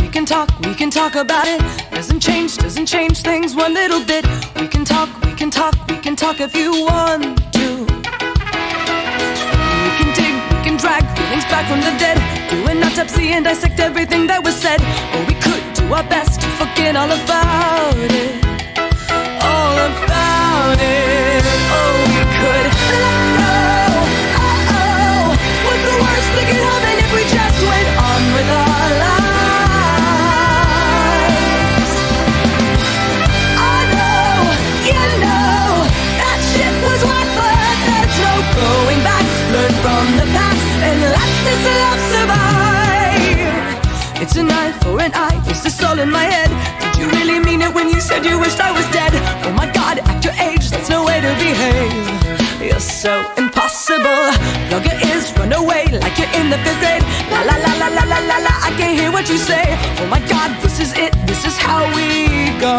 we can talk about it. Doesn't change things one little bit. We can talk if you want to. We can dig, we can drag feelings back from the dead. Do an autopsy and dissect everything that was said. Or we could do our best to forget all about it. All about it. Oh, we could let go. Oh, what's the worst that could happen if we just went on with our lives? I know, you know, that shit was whack, but there's no going back. Learn from the past and let this love survive. It's an eye for an eye, it's the soul in my head. Did you really mean it when you said you wished I was dead? Oh my God, at your age, that's no way to behave. You're so impossible. Plug your ears, run away like you're in the 5th grade. La la la la la la la la, I can't hear what you say. Oh my God, this is it, this is how we go.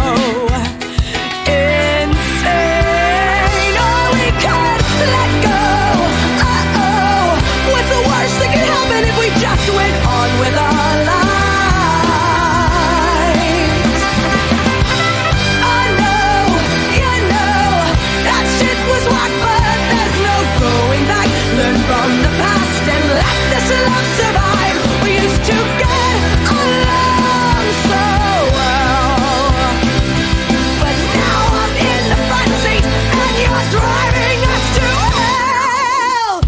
Insane, oh we could let go. Uh-oh, what's the worst that could happen if we just went on with our lives? I know, you know, that shit was whack, but there's no going back. Learn from the past and let this love survive. We used to get along so well, but now I'm in the front seat and you're driving us to hell.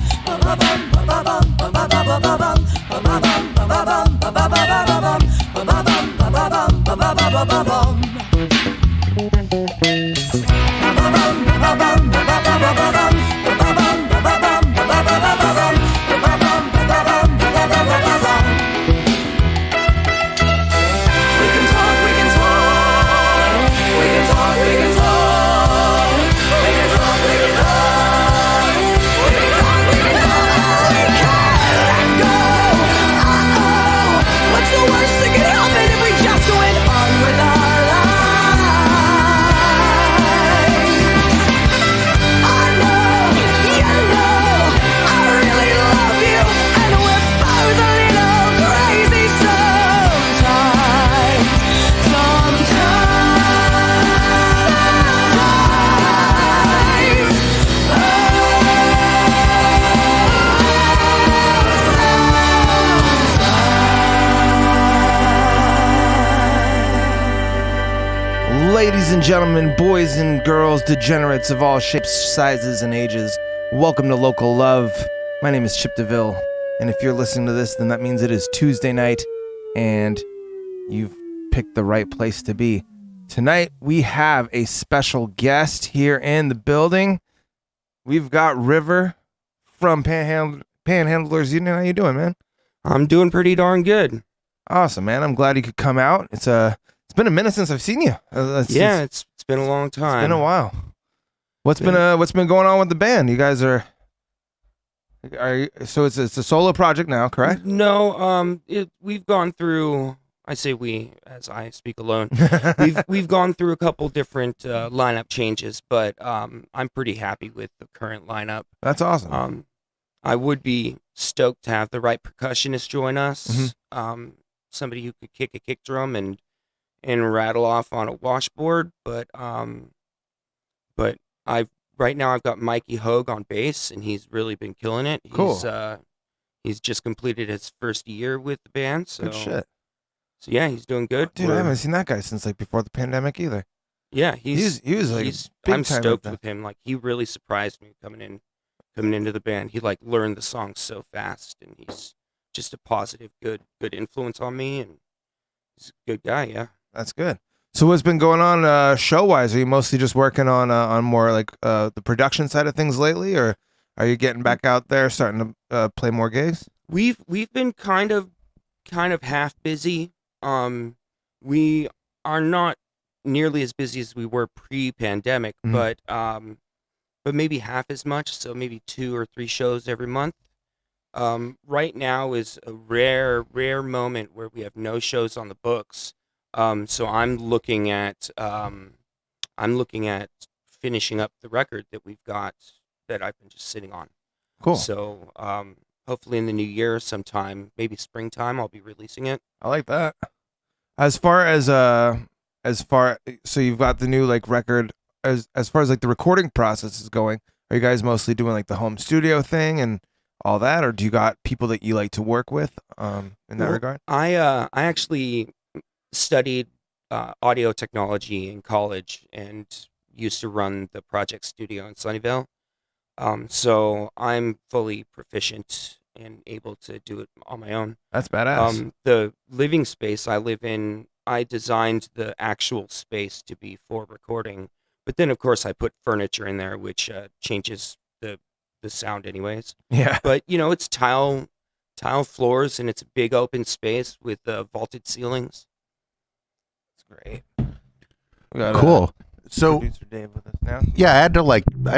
Ladies and gentlemen, boys and girls, degenerates of all shapes, sizes, and ages, welcome to Local Love. My name is Chip DeVille, and if you're listening to this, then that means it is Tuesday night, and you've picked the right place to be. Tonight, we have a special guest here in the building. We've got River from Panhandlers. How you doing, man? I'm doing pretty darn good. Awesome, man. I'm glad you could come out. It's been a minute since I've seen you. It's been a long time. It's been a while. What's been going on with the band? You guys are so it's a solo project now, correct? No, we've gone through. I say we, as I speak alone. we've gone through a couple different lineup changes, but I'm pretty happy with the current lineup. That's awesome. I would be stoked to have the right percussionist join us. Mm-hmm. Somebody who could kick a kick drum and rattle off on a washboard, but right now I've got Mikey Hogue on bass, and he's really been killing it. Cool. He's just completed his first year with the band, so good shit. So yeah, he's doing good. Dude, I haven't seen that guy since like before the pandemic either. Yeah, he was like I'm stoked with him. Like he really surprised me coming into the band. He like learned the songs so fast, and he's just a positive, good influence on me, and he's a good guy. Yeah. That's good. So what's been going on show-wise? Are you mostly just working on more like the production side of things lately, or are you getting back out there starting to play more gigs? We've been kind of half busy. We are not nearly as busy as we were pre-pandemic, but maybe half as much. So maybe 2 or 3 shows every month. Right now is a rare moment where we have no shows on the books. So I'm looking at finishing up the record that we've got that I've been just sitting on. Cool. So hopefully in the new year sometime, maybe springtime, I'll be releasing it. I like that. So you've got the new like record. As far as like the recording process is going, are you guys mostly doing like the home studio thing and all that, or do you got people that you like to work with in that regard? I actually studied audio technology in college and used to run the project studio in Sunnyvale. So I'm fully proficient and able to do it on my own. That's badass. The living space I live in, I designed the actual space to be for recording, but then of course I put furniture in there, which changes the sound anyways. Yeah. But it's tile floors and it's a big open space with vaulted ceilings. It's great. We got, Cool. So producer Dave with us now. yeah, I had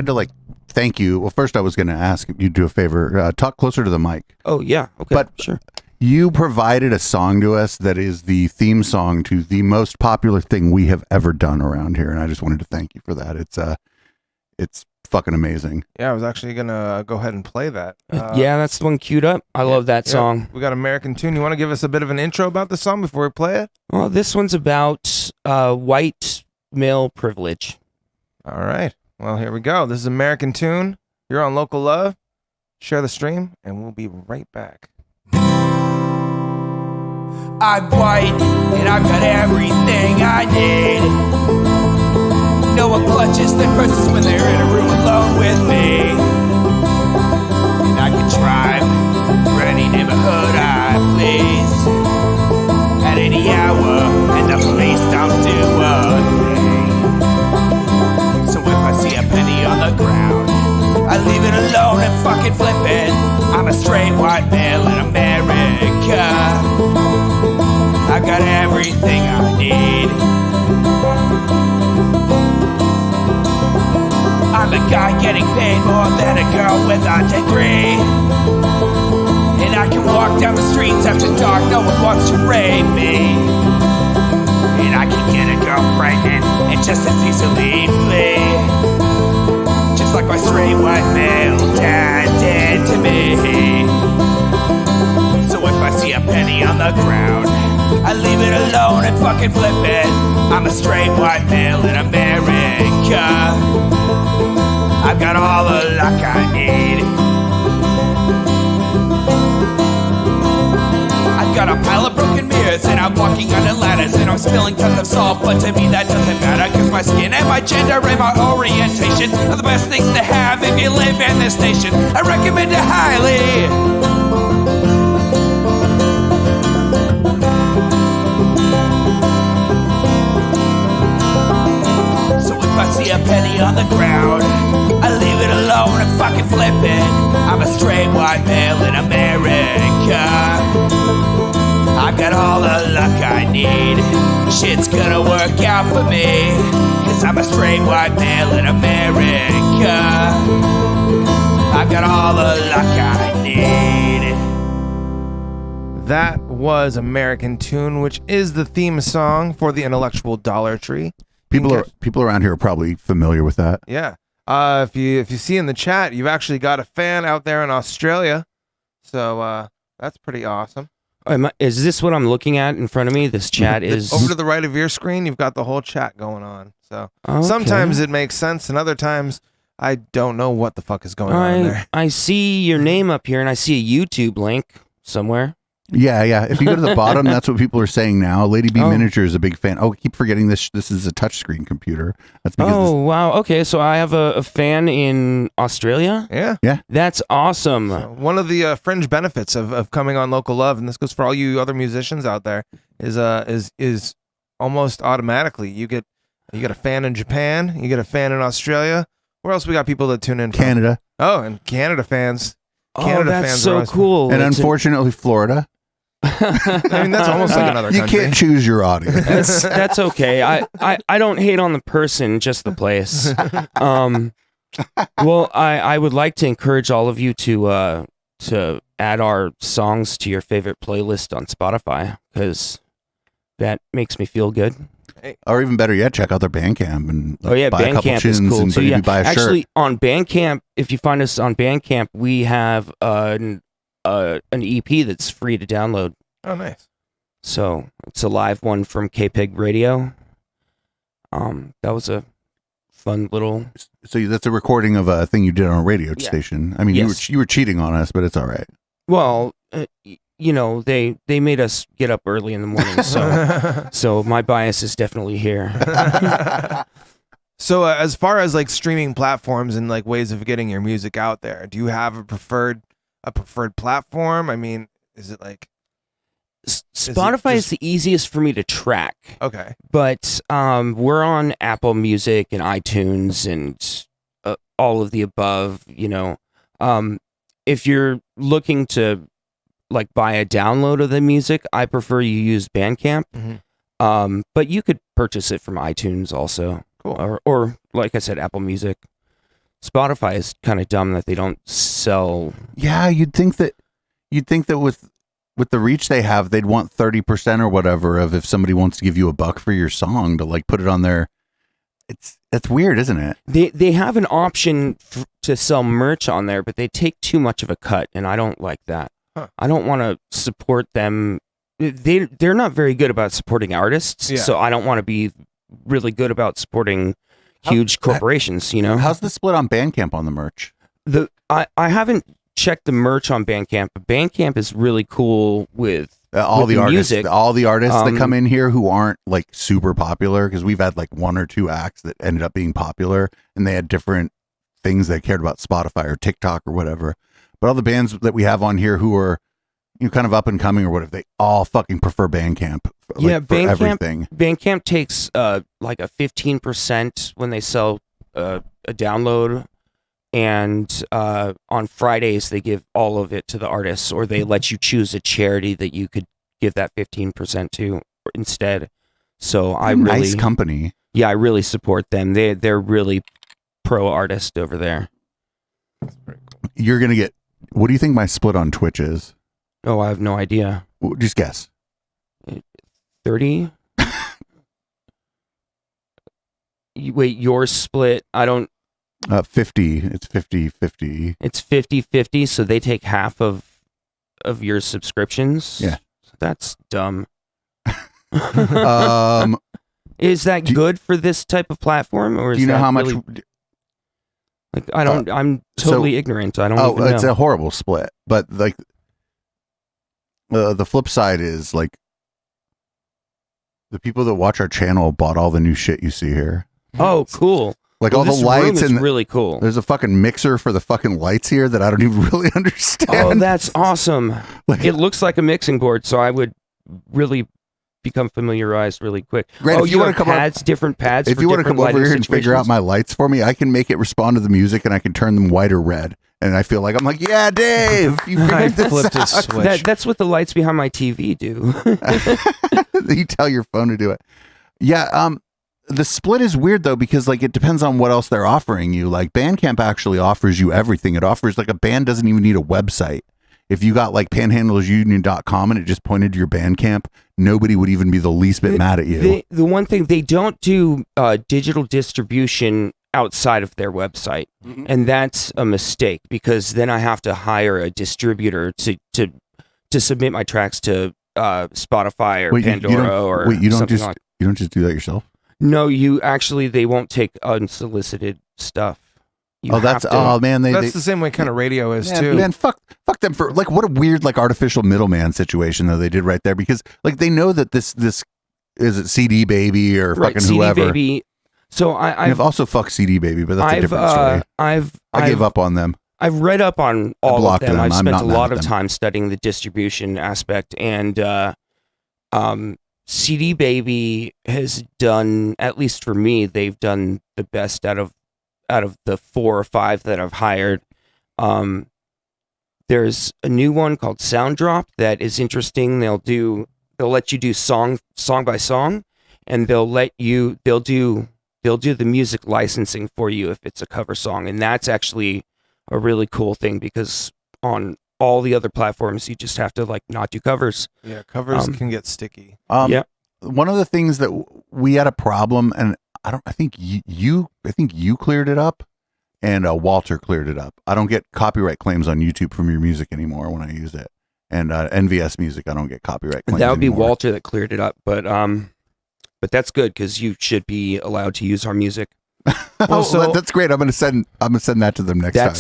to thank you. Well, first I was going to ask if you do a favor, talk closer to the mic. Oh yeah, okay, But- sure. You provided a song to us that is the theme song to the most popular thing we have ever done around here, and I just wanted to thank you for that. It's fucking amazing. Yeah, I was actually gonna go ahead and play that. Yeah, that's the one queued up. I love that song. We got American Tune. You want to give us a bit of an intro about the song before we play it? Well, this one's about white male privilege. All right. Well, here we go. This is American Tune. You're on Local Love. Share the stream, and we'll be right back. I'm white, and I've got everything I need. No one clutches their purses when they're in a room alone with me. And I can drive for any neighborhood I please at any hour, and the police don't do a thing. So if I see a penny on the ground, I leave it alone and fucking flip it. I'm a straight white male in America. I got everything I need. I'm a guy getting paid more than a girl with a degree. And I can walk down the streets after dark, no one wants to rape me. And I can get a girl pregnant and just as easily flee. Just like my straight white male dad did to me. So if I see a penny on the ground, I leave it alone and fucking flip it. I'm a straight white male in America. I've got all the luck I need. I've got a pile of broken mirrors and I'm walking under ladders and I'm spilling tons of salt, but to me that doesn't matter, cause my skin and my gender and my orientation are the best things to have if you live in this nation. I recommend it highly. If I see a penny on the ground, I leave it alone and fucking flip it. I'm a straight white male in America. I've got all the luck I need. Shit's gonna work out for me, cause I'm a straight white male in America. I've got all the luck I need. That was American Tune, which is the theme song for the Intellectual Dollar Tree. People around here are probably familiar with that. Yeah. If you see in the chat, you've actually got a fan out there in Australia. So that's pretty awesome. Is this what I'm looking at in front of me? This chat is over to the right of your screen. You've got the whole chat going on. So Okay. sometimes it makes sense, and other times I don't know what the fuck is going on there. I see your name up here, and I see a YouTube link somewhere. Yeah. If you go to the bottom, that's what people are saying now. Lady B Oh. Miniature is a big fan. Oh, I keep forgetting this. This is a touchscreen computer. That's because Oh, wow. Okay, so I have a fan in Australia? Yeah. That's awesome. So one of the fringe benefits of coming on Local Love, and this goes for all you other musicians out there, is almost automatically you get a fan in Japan, you get a fan in Australia. Where else we got people that tune in from? Canada. Oh, and Canada fans. Oh, that's fans are so always- cool. And It's unfortunately, Florida. I mean, that's almost like another You country. can't choose your audience. that's okay. I don't hate on the person, just the place. Well, I would like to encourage all of you to add our songs to your favorite playlist on Spotify, because that makes me feel good. Or even better yet, check out their Bandcamp and Oh yeah, buy a couple Bandcamp tunes is cool and too. maybe Yeah, buy a actually, shirt. on Bandcamp, if you find us on Bandcamp, we have an EP that's free to download. Oh, nice. So it's a live one from KPEG Radio. That was a fun little. So that's a recording of a thing you did on a radio station. I mean, Yes. you were cheating on us, but it's all right. Well, they made us get up early in the morning, so my bias is definitely here. So as far as like streaming platforms and like ways of getting your music out there, do you have a preferred platform? I mean, is it like Spotify is the easiest for me to track. okay? But we're on Apple Music and iTunes and all of the above. If you're looking to like buy a download of the music, I prefer you use Bandcamp. Mhm. But you could purchase it from iTunes also. Cool. Or like I said, Apple Music. Spotify is kind of dumb that they don't sell. Yeah, you'd think that with the reach they have, they'd want 30% or whatever of if somebody wants to give you $1 for your song to like put it on their. That's weird, isn't it? They have an option to sell merch on there, but they take too much of a cut, and I don't like that. Huh. I don't want to support them. They're not very good about supporting artists, Yeah. so I don't want to be really good about supporting huge corporations. How's the split on Bandcamp on the merch? I haven't checked the merch on Bandcamp, but Bandcamp is really cool with All with the artists, music. all the artists that come in here who aren't like super popular, because we've had like 1 or 2 acts that ended up being popular, and they had different things they cared about, Spotify or TikTok or whatever. But all the bands that we have on here who are kind of up and coming or whatever, they all fucking prefer Bandcamp. Yeah, for everything. Bandcamp takes like a 15% when they sell a download, and on Fridays they give all of it to the artists, or they let you choose a charity that you could give that 15% to instead. So Nice company. Yeah, I really support them. They're really pro artist over there. You're gonna get. What do you think my split on Twitch is? Oh, I have no idea. Just guess. 30? Wait, your split, I don't... 50. It's 50-50. It's 50-50, so they take half of your subscriptions? Yeah. That's dumb. Is that good for this type of platform? Or is do you know that how much? really, like, I don't... I'm totally ignorant. I don't even know. It's a horrible split. But, like, the flip side is, like, the people that watch our channel bought all the new shit you see here. Oh, cool. Like Well, all the this lights room is and really cool. There's a fucking mixer for the fucking lights here that I don't even really understand. Oh, that's awesome. Like- It looks like a mixing board, so I would really become familiarized really quick. Grant, if you want wanna come up- different pads. If for you want to different come over lighting here and figure out situations? my lights for me, I can make it respond to the music and I can turn them white or red. And I feel like I'm like, yeah, Dave, you I figured this flipped a out. switch. That's what the lights behind my TV do. You tell your phone to do it. Yeah, the split is weird though, because like it depends on what else they're offering you. Like Bandcamp actually offers you everything. It offers, like, a band doesn't even need a website. If you got like panhandlersunion.com and it just pointed to your Bandcamp, nobody would even be the least bit mad at you. The one thing, they don't do digital distribution outside of their website, and that's a mistake, because then I have to hire a distributor to submit my tracks to Spotify or Pandora you don't something just like. you don't just do that yourself. No, they won't take unsolicited stuff. You have That's to- oh man, That's the same way kind of radio is too. Man, fuck them for, like, what a weird, like, artificial middleman situation though they did right there, because like they know that this is it CD Baby or right, fucking CD whoever. Baby. So I've also fucked CD Baby, but that's a different story. I gave up on them. I've read up on all of blocked them. them. I've I'm spent not a mad lot at of them. time studying the distribution aspect, and CD Baby has done, at least for me, they've done the best out of the 4 or 5 that I've hired. There's a new one called Sound Drop that is interesting. They'll let you do song by song, and they'll do the music licensing for you if it's a cover song, and that's actually a really cool thing, because on all the other platforms you just have to like not do covers. Yeah, covers can get sticky. Yeah. One of the things that we had a problem, and I think you cleared it up, and Walter cleared it up. I don't get copyright claims on YouTube from your music anymore when I use it. And NVS music, I don't get copyright claims That would be anymore. Walter that cleared it up, but that's good because you should be allowed to use our music. Well, so- that's great. I'm gonna send that to them next time.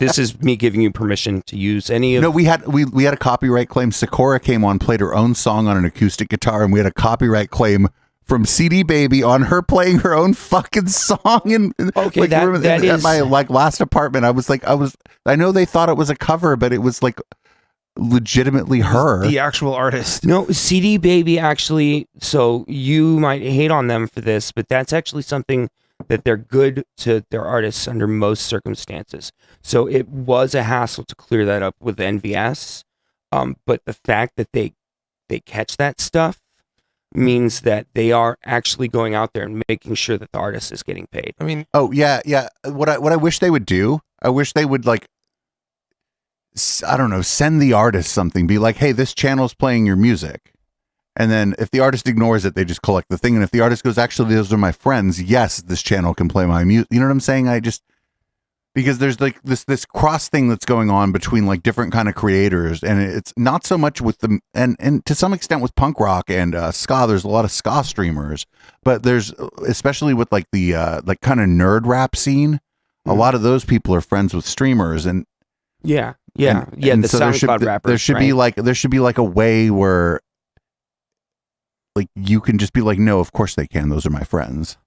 This is me giving you permission to use any of. No, we had a copyright claim. Sakura came on, played her own song on an acoustic guitar, and we had a copyright claim from CD Baby on her playing her own fucking song. And Okay, that at is my last apartment. I know they thought it was a cover, but it was like legitimately her. The actual artist. No, CD Baby actually. So you might hate on them for this, but that's actually something that they're good to their artists under most circumstances. So it was a hassle to clear that up with NVS, but the fact that they catch that stuff means that they are actually going out there and making sure that the artist is getting paid. I mean, Oh yeah. What I wish they would do, I wish they would like, I don't know, send the artist something. Be like, hey, this channel's playing your music, and then if the artist ignores it, they just collect the thing. And if the artist goes, actually, those are my friends. Yes, this channel can play my music. You know what I'm saying? Because there's like this cross thing that's going on between like different kind of creators, and it's not so much with them, and to some extent with punk rock and ska. There's a lot of ska streamers, but there's especially with like the like kind of nerd rap scene. A lot of those people are friends with streamers, and Yeah. and The so SoundCloud rappers. there should be like a way where like you can just be like, no, of course they can. Those are my friends.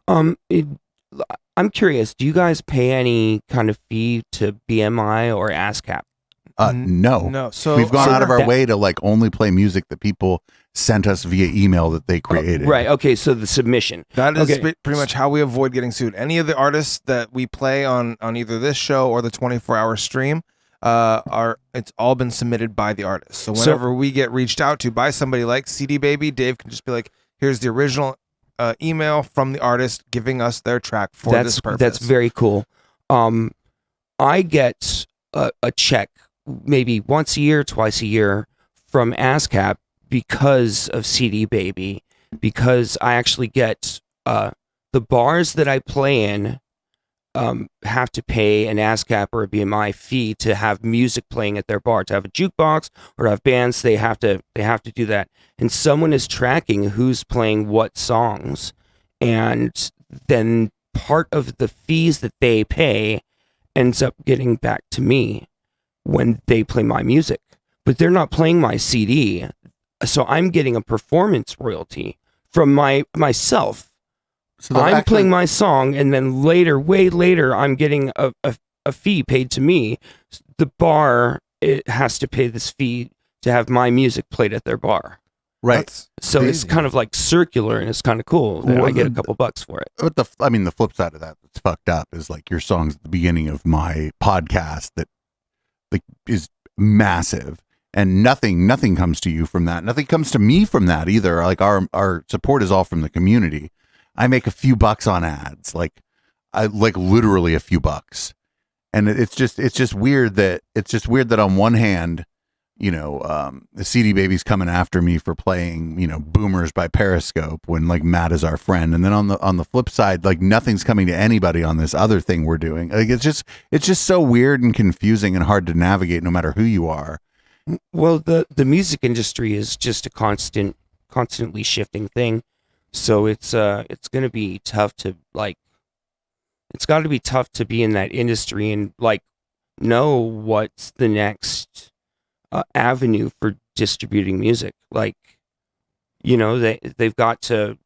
I'm curious. Do you guys pay any kind of fee to BMI or ASCAP? No. no. So We've gone so out of our that- way to like only play music that people sent us via email that they created. Right. Okay. So the submission. That is Okay. pretty much how we avoid getting sued. Any of the artists that we play on either this show or the 24-hour stream, it's all been submitted by the artist. So whenever we get reached out to by somebody like CD Baby, Dave can just be like, "Here's the original email from the artist giving us their track for this purpose." That's very cool. I get a check maybe once a year, twice a year from ASCAP because of CD Baby, because I actually get the bars that I play in have to pay an ASCAP or a BMI fee to have music playing at their bar. To have a jukebox or to have bands, they have to do that. And someone is tracking who's playing what songs, and then part of the fees that they pay ends up getting back to me when they play my music. But they're not playing my CD, so I'm getting a performance royalty from myself. So I'm playing my song, and then way later, I'm getting a fee paid to me. The bar, it has to pay this fee to have my music played at their bar. right. That's So it's crazy. kind of like circular, and it's kind of cool. And Well, I get a couple bucks for it. But the flip side of that that's fucked up is like your song's at the beginning of my podcast that like is massive, and nothing comes to you from that. Nothing comes to me from that either. Like our support is all from the community. I make a few bucks on ads, like I like literally a few bucks, and it's just weird that on one hand, you know, the CD Baby's coming after me for playing, you know, Boomers by Periscope when like Matt is our friend, and then on the flip side, like nothing's coming to anybody on this other thing we're doing. Like it's just so weird and confusing and hard to navigate no matter who you are. Well, the music industry is just a constantly shifting thing. So it's going to be tough to it's got to be tough to be in that industry and like know what's the next avenue for distributing music. Like, you know, they've got to,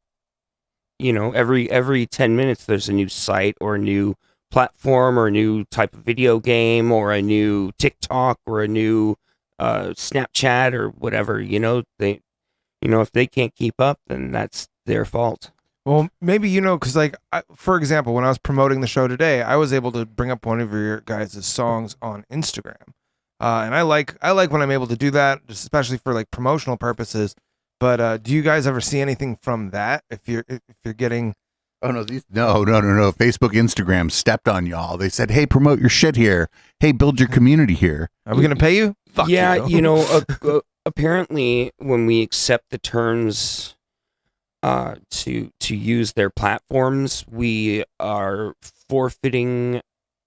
you know, every 10 minutes there's a new site or a new platform or a new type of video game or a new TikTok or a new Snapchat or whatever. You know, if they can't keep up, then that's their fault. Well, maybe because like for example, when I was promoting the show today, I was able to bring up one of your guys' songs on Instagram, and I like when I'm able to do that, just especially for like promotional purposes. But do you guys ever see anything from that? If you're getting Oh no, no. Facebook, Instagram stepped on y'all. They said, "Hey, promote your shit here. Hey, build your community here." Are we gonna pay you? Fuck Yeah, you. Apparently, when we accept the terms to use their platforms, we are forfeiting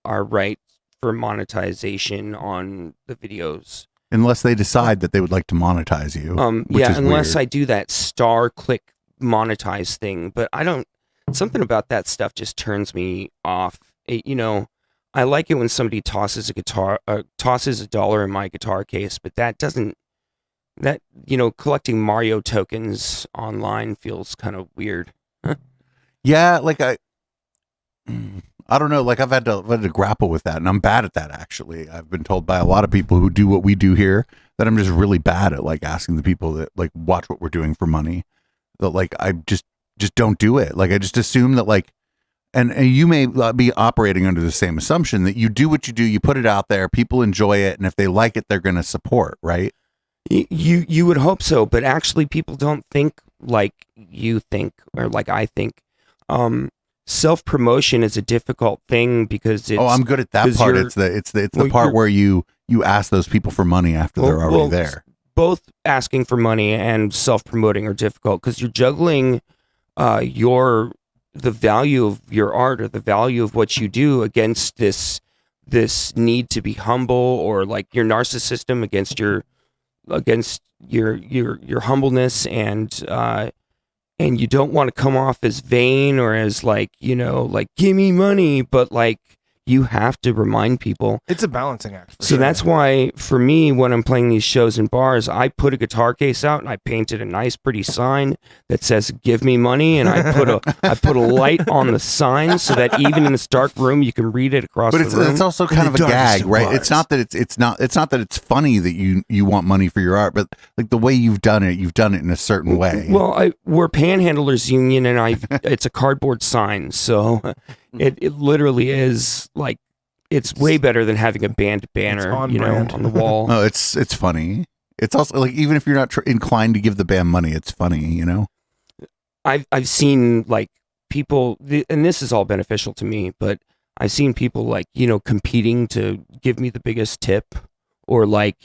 our right for monetization on the videos. Unless they decide that they would like to monetize you. Which is unless weird. I do that star click monetize thing, but I don't. Something about that stuff just turns me off. I like it when somebody tosses a dollar in my guitar case, but that doesn't. That collecting Mario tokens online feels kind of weird. Yeah, like I don't know. Like I've had to grapple with that, and I'm bad at that. Actually, I've been told by a lot of people who do what we do here that I'm just really bad at like asking the people that like watch what we're doing for money. That like I just don't do it. Like I just assume that like, and you may be operating under the same assumption that you do what you do, you put it out there, people enjoy it, and if they like it, they're going to support, right? You would hope so, but actually, people don't think like you think or like I think. Self-promotion is a difficult thing because it's... Oh, I'm good at that part. It's the part where you ask those people for money after they're already there. Both asking for money and self-promoting are difficult because you're juggling the value of your art or the value of what you do against this need to be humble, or like your narcissism against your humbleness, and you don't want to come off as vain or as like give me money, but like you have to remind people. It's a balancing act. So that's why for me, when I'm playing these shows in bars, I put a guitar case out and I painted a nice pretty sign that says give me money, and I put a light on the sign so that even in this dark room you can read it across the room. But it's also kind of a gag, right? It's not that it's not that it's funny that you want money for your art, but like the way you've done it in a certain way. Well, we're Panhandlers Union, and it's a cardboard sign, so it literally is like it's way better than having a band banner, on the wall. Oh, it's funny. It's also like even if you're not inclined to give the band money, it's funny, I've seen like people, and this is all beneficial to me, but I've seen people like competing to give me the biggest tip, or like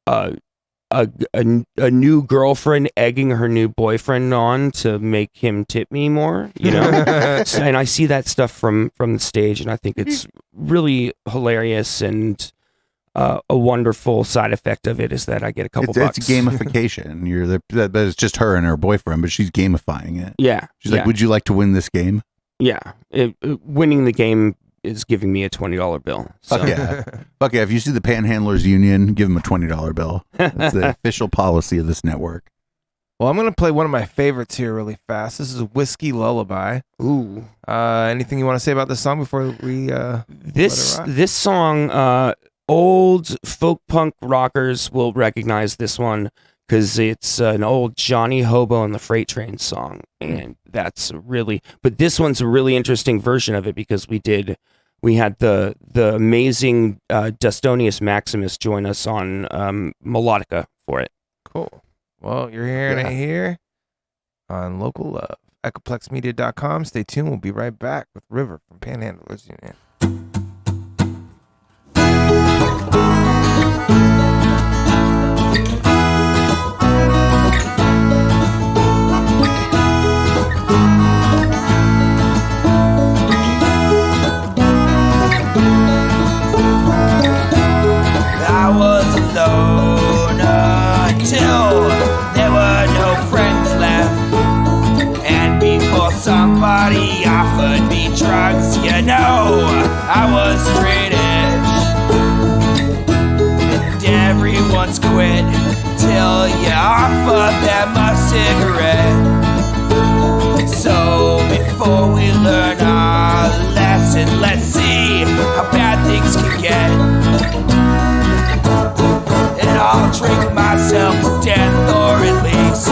a new girlfriend egging her new boyfriend on to make him tip me more, and I see that stuff from the stage, and I think it's really hilarious, and a wonderful side effect of it is that I get a couple bucks. It's gamification. That is just her and her boyfriend, but she's gamifying it. Yeah. She's like, would you like to win this game? Yeah. Winning the game is giving me a $20 bill. So. Fuck yeah. Fuck yeah. If you see the Panhandlers Union, give them a $20 bill. That's the official policy of this network. Well, I'm going to play one of my favorites here really fast. This is Whiskey Lullaby. Ooh. Anything you want to say about this song before we this song, old folk punk rockers will recognize this one because it's an old Johnny Hobo and the Freight Train song, and but this one's a really interesting version of it because we had the amazing Dustonius Maximus join us on Melodica for it. Cool. Well, you're hearing it here on Local Love. EchoplexMedia.com. Stay tuned. We'll be right back with River from Panhandlers Union. I was alone until there were no friends left, and before somebody offered me drugs, I was straight edge, and everyone's quit till you offer them a cigarette. So before we learn our lesson, let's see how bad things can get. And I'll drink myself to death, or at least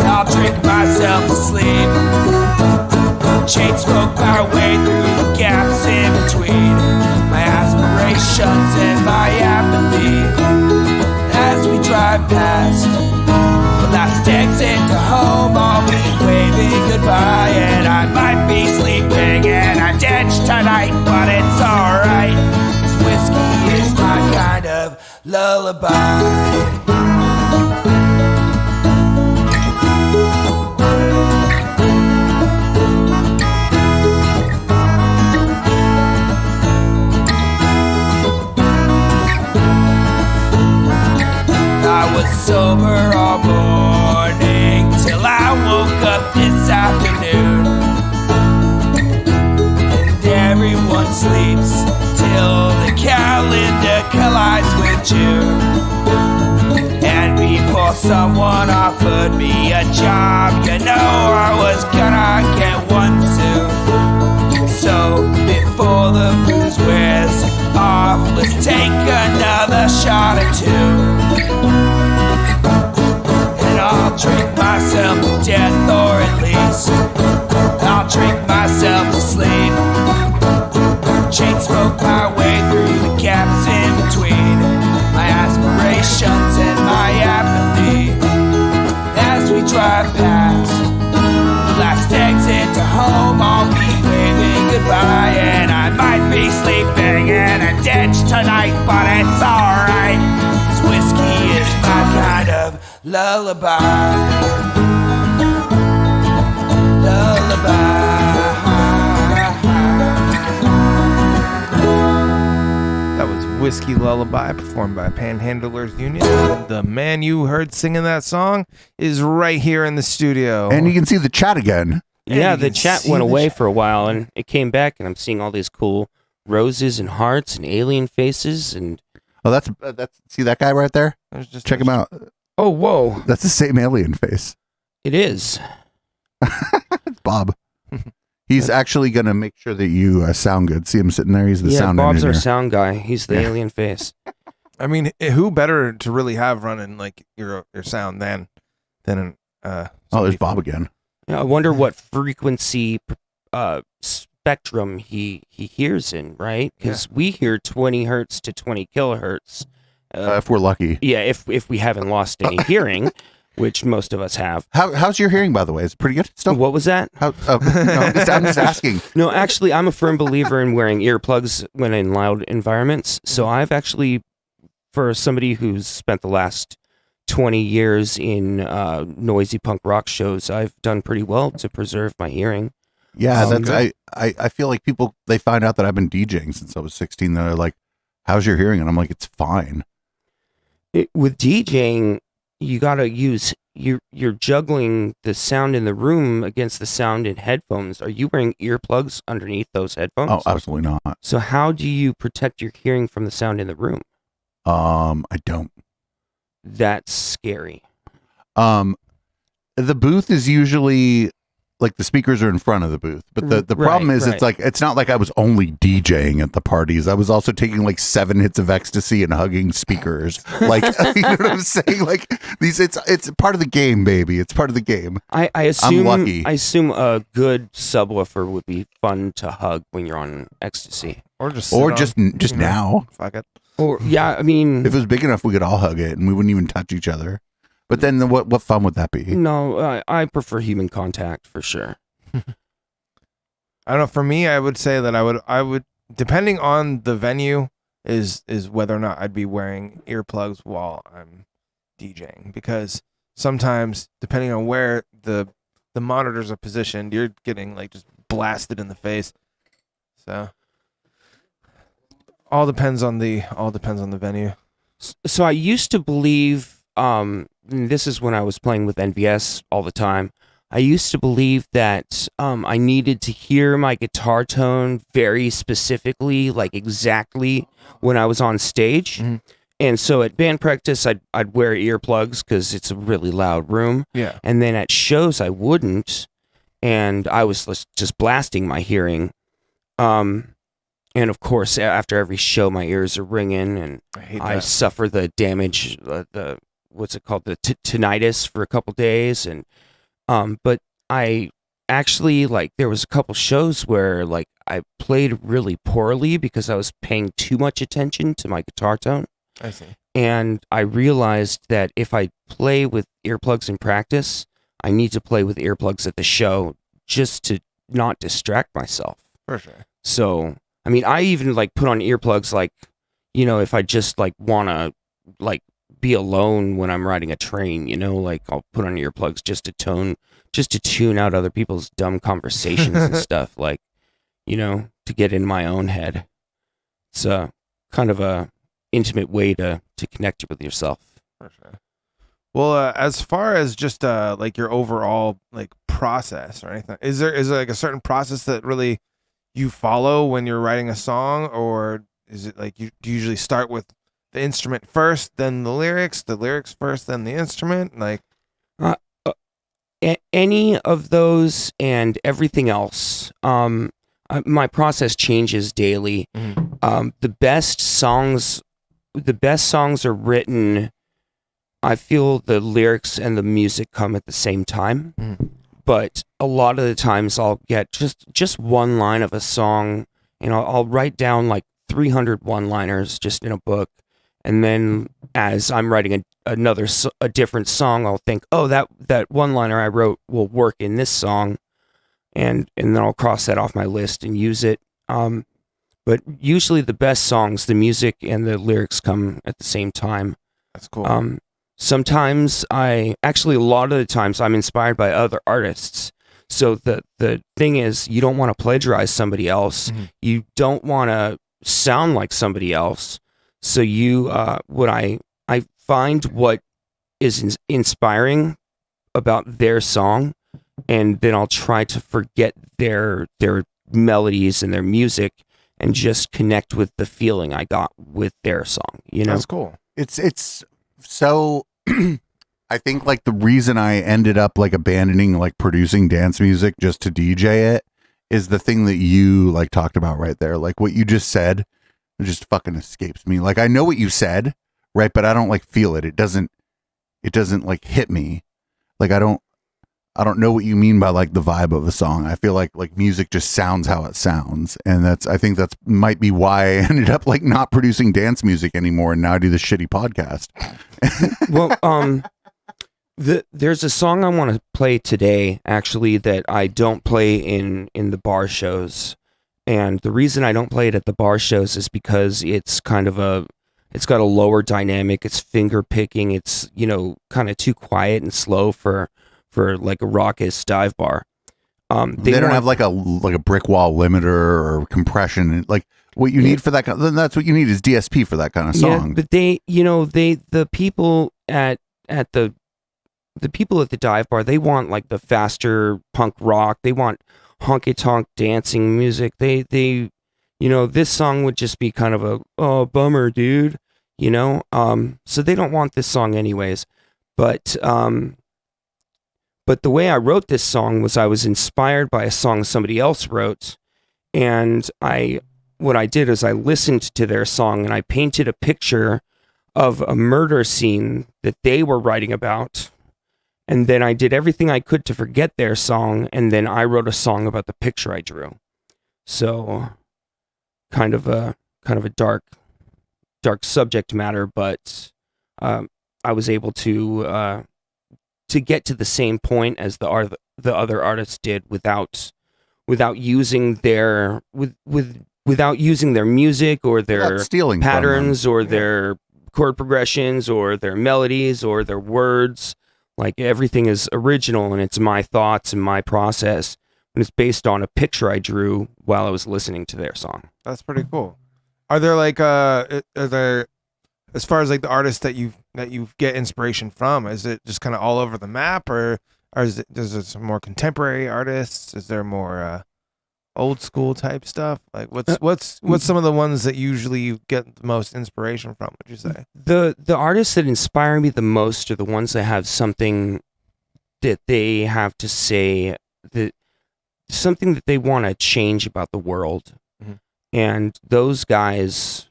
I'll drink myself to sleep. Chain smoke my way through the gaps in between my aspirations and my apathy. As we drive past the last exit to home, I'll be waving goodbye, and I might be sleeping in a ditch tonight, but it's alright. Whiskey is my kind of lullaby. sober all morning till I woke up this afternoon. And everyone sleeps till the calendar collides with June. And before someone offered me a job, you know I was gonna get one soon. So before the booze wears off, let's take another shot or two. And I'll drink myself to death, or at least I'll drink myself to sleep. Chain smoke my way through the gaps in between my aspirations and my apathy. As we drive past the last exit to home, I'll be waving goodbye, and I might be sleeping in a ditch tonight, but it's alright, 'cause whiskey is my kind of lullaby. Lullaby. That was Whiskey Lullaby, performed by Panhandlers Union. The man you heard singing that song is right here in the studio. And you can see the chat again. Yeah, you the can chat see went the away chat. for a while, and it came back, and I'm seeing all these cool roses and hearts and alien faces, and Oh, that's see that guy right there? There's just Check him out. oh, whoa, That's the same alien face. it is. It's Bob. He's actually gonna make sure that you sound good. See him sitting there. He's the Yeah, sound Bob's engineer. our sound guy. He's the Yeah. alien face. I mean, who better to really have running like your sound than Oh, there's somebody Bob from- again. Yeah, I wonder what frequency spectrum he hears in, right? Because we hear 20 hertz to 20 kilohertz. If we're lucky. Yeah, if we haven't lost any hearing, which most of us have. How's your hearing, by the way? Is it pretty good still? What was that? No, I'm just asking. No, actually, I'm a firm believer in wearing earplugs when in loud environments. So I've actually, for somebody who's spent the last 20 years in noisy punk rock shows, I've done pretty well to preserve my hearing. Yeah, Okay. I feel like people, they find out that I've been DJing since I was 16. They're like, "How's your hearing?" And I'm like, "It's fine." With DJing, you gotta use you're juggling the sound in the room against the sound in headphones. Are you wearing earplugs underneath those headphones? Oh, absolutely not. So how do you protect your hearing from the sound in the room? I don't. That's scary. The booth is usually like the speakers are in front of the booth, but the Right, problem is right. it's like it's not like I was only DJing at the parties. I was also taking like 7 hits of ecstasy and hugging speakers. Like you know what I'm saying? Like these, it's part of the game, baby. It's part of the game. I assume lucky. I assume a good subwoofer would be fun to hug when you're on ecstasy. or just Or sit on, just you know, now. Fuck it. Or yeah, I mean, If it was big enough, we could all hug it and we wouldn't even touch each other. But then what fun would that be? no, I prefer human contact for sure. I don't know. For me, I would say that I would, depending on the venue, is whether or not I'd be wearing earplugs while I'm DJing, because sometimes, depending on where the monitors are positioned, you're getting like just blasted in the face. So all depends on the venue. So I used to believe, and this is when I was playing with NVS all the time. I used to believe that I needed to hear my guitar tone very specifically, like exactly when I was on stage. Mm-hmm. And so at band practice, I'd wear earplugs because it's a really loud room. Yeah. And then at shows, I wouldn't, and I was just blasting my hearing. And of course, after every show, my ears are ringing, and I hate I that. suffer the damage, the what's it called, the tinnitus for a couple days, and but I actually, like, there was a couple shows where like I played really poorly because I was paying too much attention to my guitar tone, I see. and I realized that if I play with earplugs in practice, I need to play with earplugs at the show just to not distract myself. For sure. So, I mean, I even like put on earplugs, like, you know, if I just like want to like be alone when I'm riding a train, you know, like I'll put on earplugs just to tune out other people's dumb conversations and stuff, like, you know, to get in my own head. It's kind of a intimate way to connect with yourself. For sure. Well, as far as just like your overall like process or anything, is there like a certain process that really you follow when you're writing a song, or is it like do you usually start with the instrument first, then the lyrics first, then the instrument? Like, Uh, any of those and everything else. My process changes daily. The best songs are written. I feel the lyrics and the music come at the same time, but a lot of the times I'll get just one line of a song, and I'll write down like 300 one-liners just in a book, and then as I'm writing a different song, I'll think, oh, that one-liner I wrote will work in this song, and then I'll cross that off my list and use it. But usually the best songs, the music and the lyrics come at the same time. that's cool. Sometimes a lot of the times I'm inspired by other artists. So the thing is, you don't want to plagiarize somebody else. You don't want to sound like somebody else. So I find what is inspiring about their song, and then I'll try to forget their melodies and their music and just connect with the feeling I got with their song. That's cool. It's so I think like the reason I ended up like abandoning like producing dance music just to DJ it is the thing that you like talked about right there. Like what you just said, it just fucking escapes me. Like I know what you said, right? But I don't like feel it. It doesn't like hit me. Like I don't know what you mean by like the vibe of a song. I feel like music just sounds how it sounds. And I think that's might be why I ended up like not producing dance music anymore. And now I do this shitty podcast. Well, there's a song I want to play today, actually, that I don't play in the bar shows. And the reason I don't play it at the bar shows is because it's got a lower dynamic. It's finger picking. It's, kind of too quiet and slow for like a raucous dive bar. They don't have like a brick wall limiter or compression. Like what you need for that then that's what you need is DSP for that kind of song. Yeah, but the people at the dive bar, they want like the faster punk rock. They want honky tonk dancing music. They this song would just be kind of a bummer, dude. So they don't want this song anyways. But the way I wrote this song was I was inspired by a song somebody else wrote, and what I did is I listened to their song and I painted a picture of a murder scene that they were writing about, and then I did everything I could to forget their song, and then I wrote a song about the picture I drew. So, kind of a dark subject matter, but I was able to get to the same point as the other artists did without using their without using their music or their stealing patterns or their chord progressions or their melodies or their words. Like everything is original and it's my thoughts and my process, and it's based on a picture I drew while I was listening to their song. That's pretty cool. Are there like as far as like the artists that you get inspiration from, is it just kind of all over the map, or is there some more contemporary artists? Is there more old school type stuff? Like what's some of the ones that usually you get the most inspiration from, would you say? The artists that inspire me the most are the ones that have something that they have to say, that something that they want to change about the world. And those guys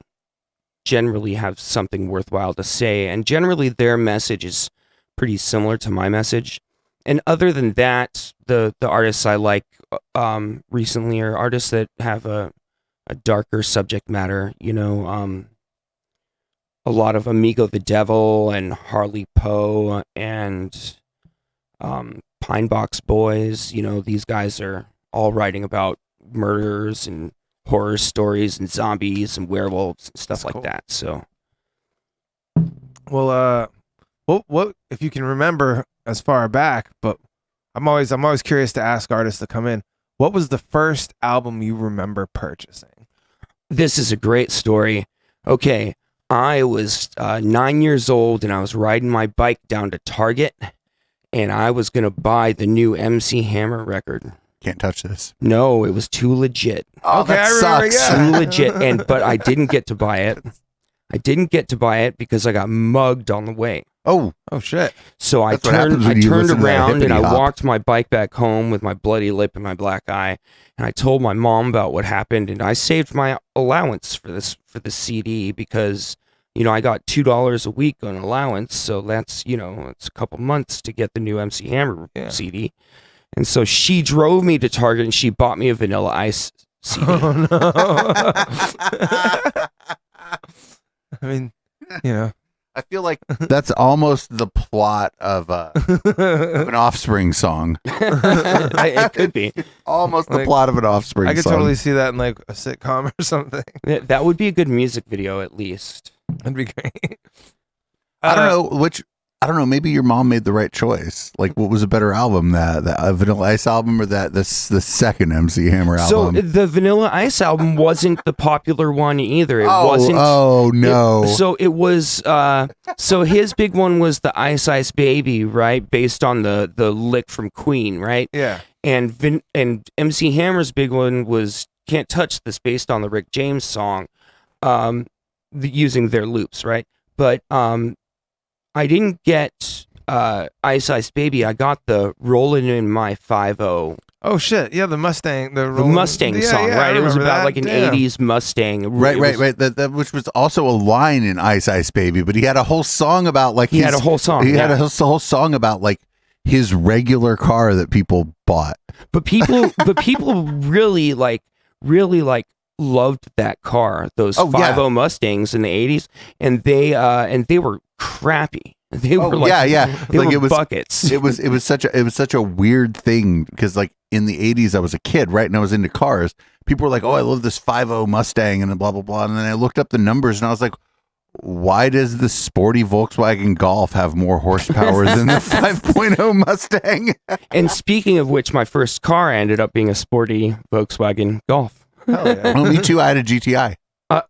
generally have something worthwhile to say, and generally their message is pretty similar to my message. And other than that, the artists I like recently are artists that have a darker subject matter. A lot of Amigo the Devil and Harley Poe and Pine Box Boys. These guys are all writing about murders and horror stories and zombies and werewolves and stuff like that. So, well, what if you can remember as far back? But I'm always curious to ask artists to come in. What was the first album you remember purchasing? This is a great story. Okay, I was 9 years old, and I was riding my bike down to Target, and I was going to buy the new MC Hammer record. Can't touch this. No, it was too legit. Oh, Okay, that I remember, sucks. yeah. Too legit. But I didn't get to buy it. I didn't get to buy it because I got mugged on the way. Oh, Oh shit. So That's what happens when you turned listen to that around and I hippity hop. walked my bike back home with my bloody lip and my black eye. And I told my mom about what happened, and I saved my allowance for the CD because, you know, I got $2 a week on allowance. So that's, you know, it's a couple months to get the new MC Hammer CD. And so she drove me to Target and she bought me a Vanilla Ice CD. Oh no. I mean, you know. I feel like that's almost the plot of an Offspring song. It could be. Almost the Like, plot of an Offspring I could song. totally see that in like a sitcom or something. That would be a good music video at least. That'd be great. I don't know I don't know. Maybe your mom made the right choice. Like, what was a better album, that Vanilla Ice album or the second MC Hammer So album? the Vanilla Ice album wasn't the popular one either. It wasn't. Oh no! So it was. So his big one was the Ice Ice Baby, right? Based on the lick from Queen, right? Yeah. And MC Hammer's big one was Can't Touch This, based on the Rick James song, using their loops, right? But I didn't get Ice Ice Baby. I got the Rollin' in My 5.0. Oh shit! Yeah, the Mustang, The Mustang song, right? It was about that. like an Damn. 80s Mustang. Right. It was- That which was also a line in Ice Ice Baby, but he had a whole song about like He had a whole song, He had yeah. a whole song about like his regular car that people bought. But people really loved that car, those Oh, yeah. 5.0 Mustangs in the 80s, and they were crappy. They were like, yeah. they Like, were it was buckets. it was such a weird thing because like in the 80s I was a kid, right? And I was into cars. People were like, "Oh, I love this 5.0 Mustang," and blah blah blah. And then I looked up the numbers and I was like, why does the sporty Volkswagen Golf have more horsepower than the 5.0 Mustang? And speaking of which, my first car ended up being a sporty Volkswagen Golf. Hell yeah. Oh, me too. I had a GTI.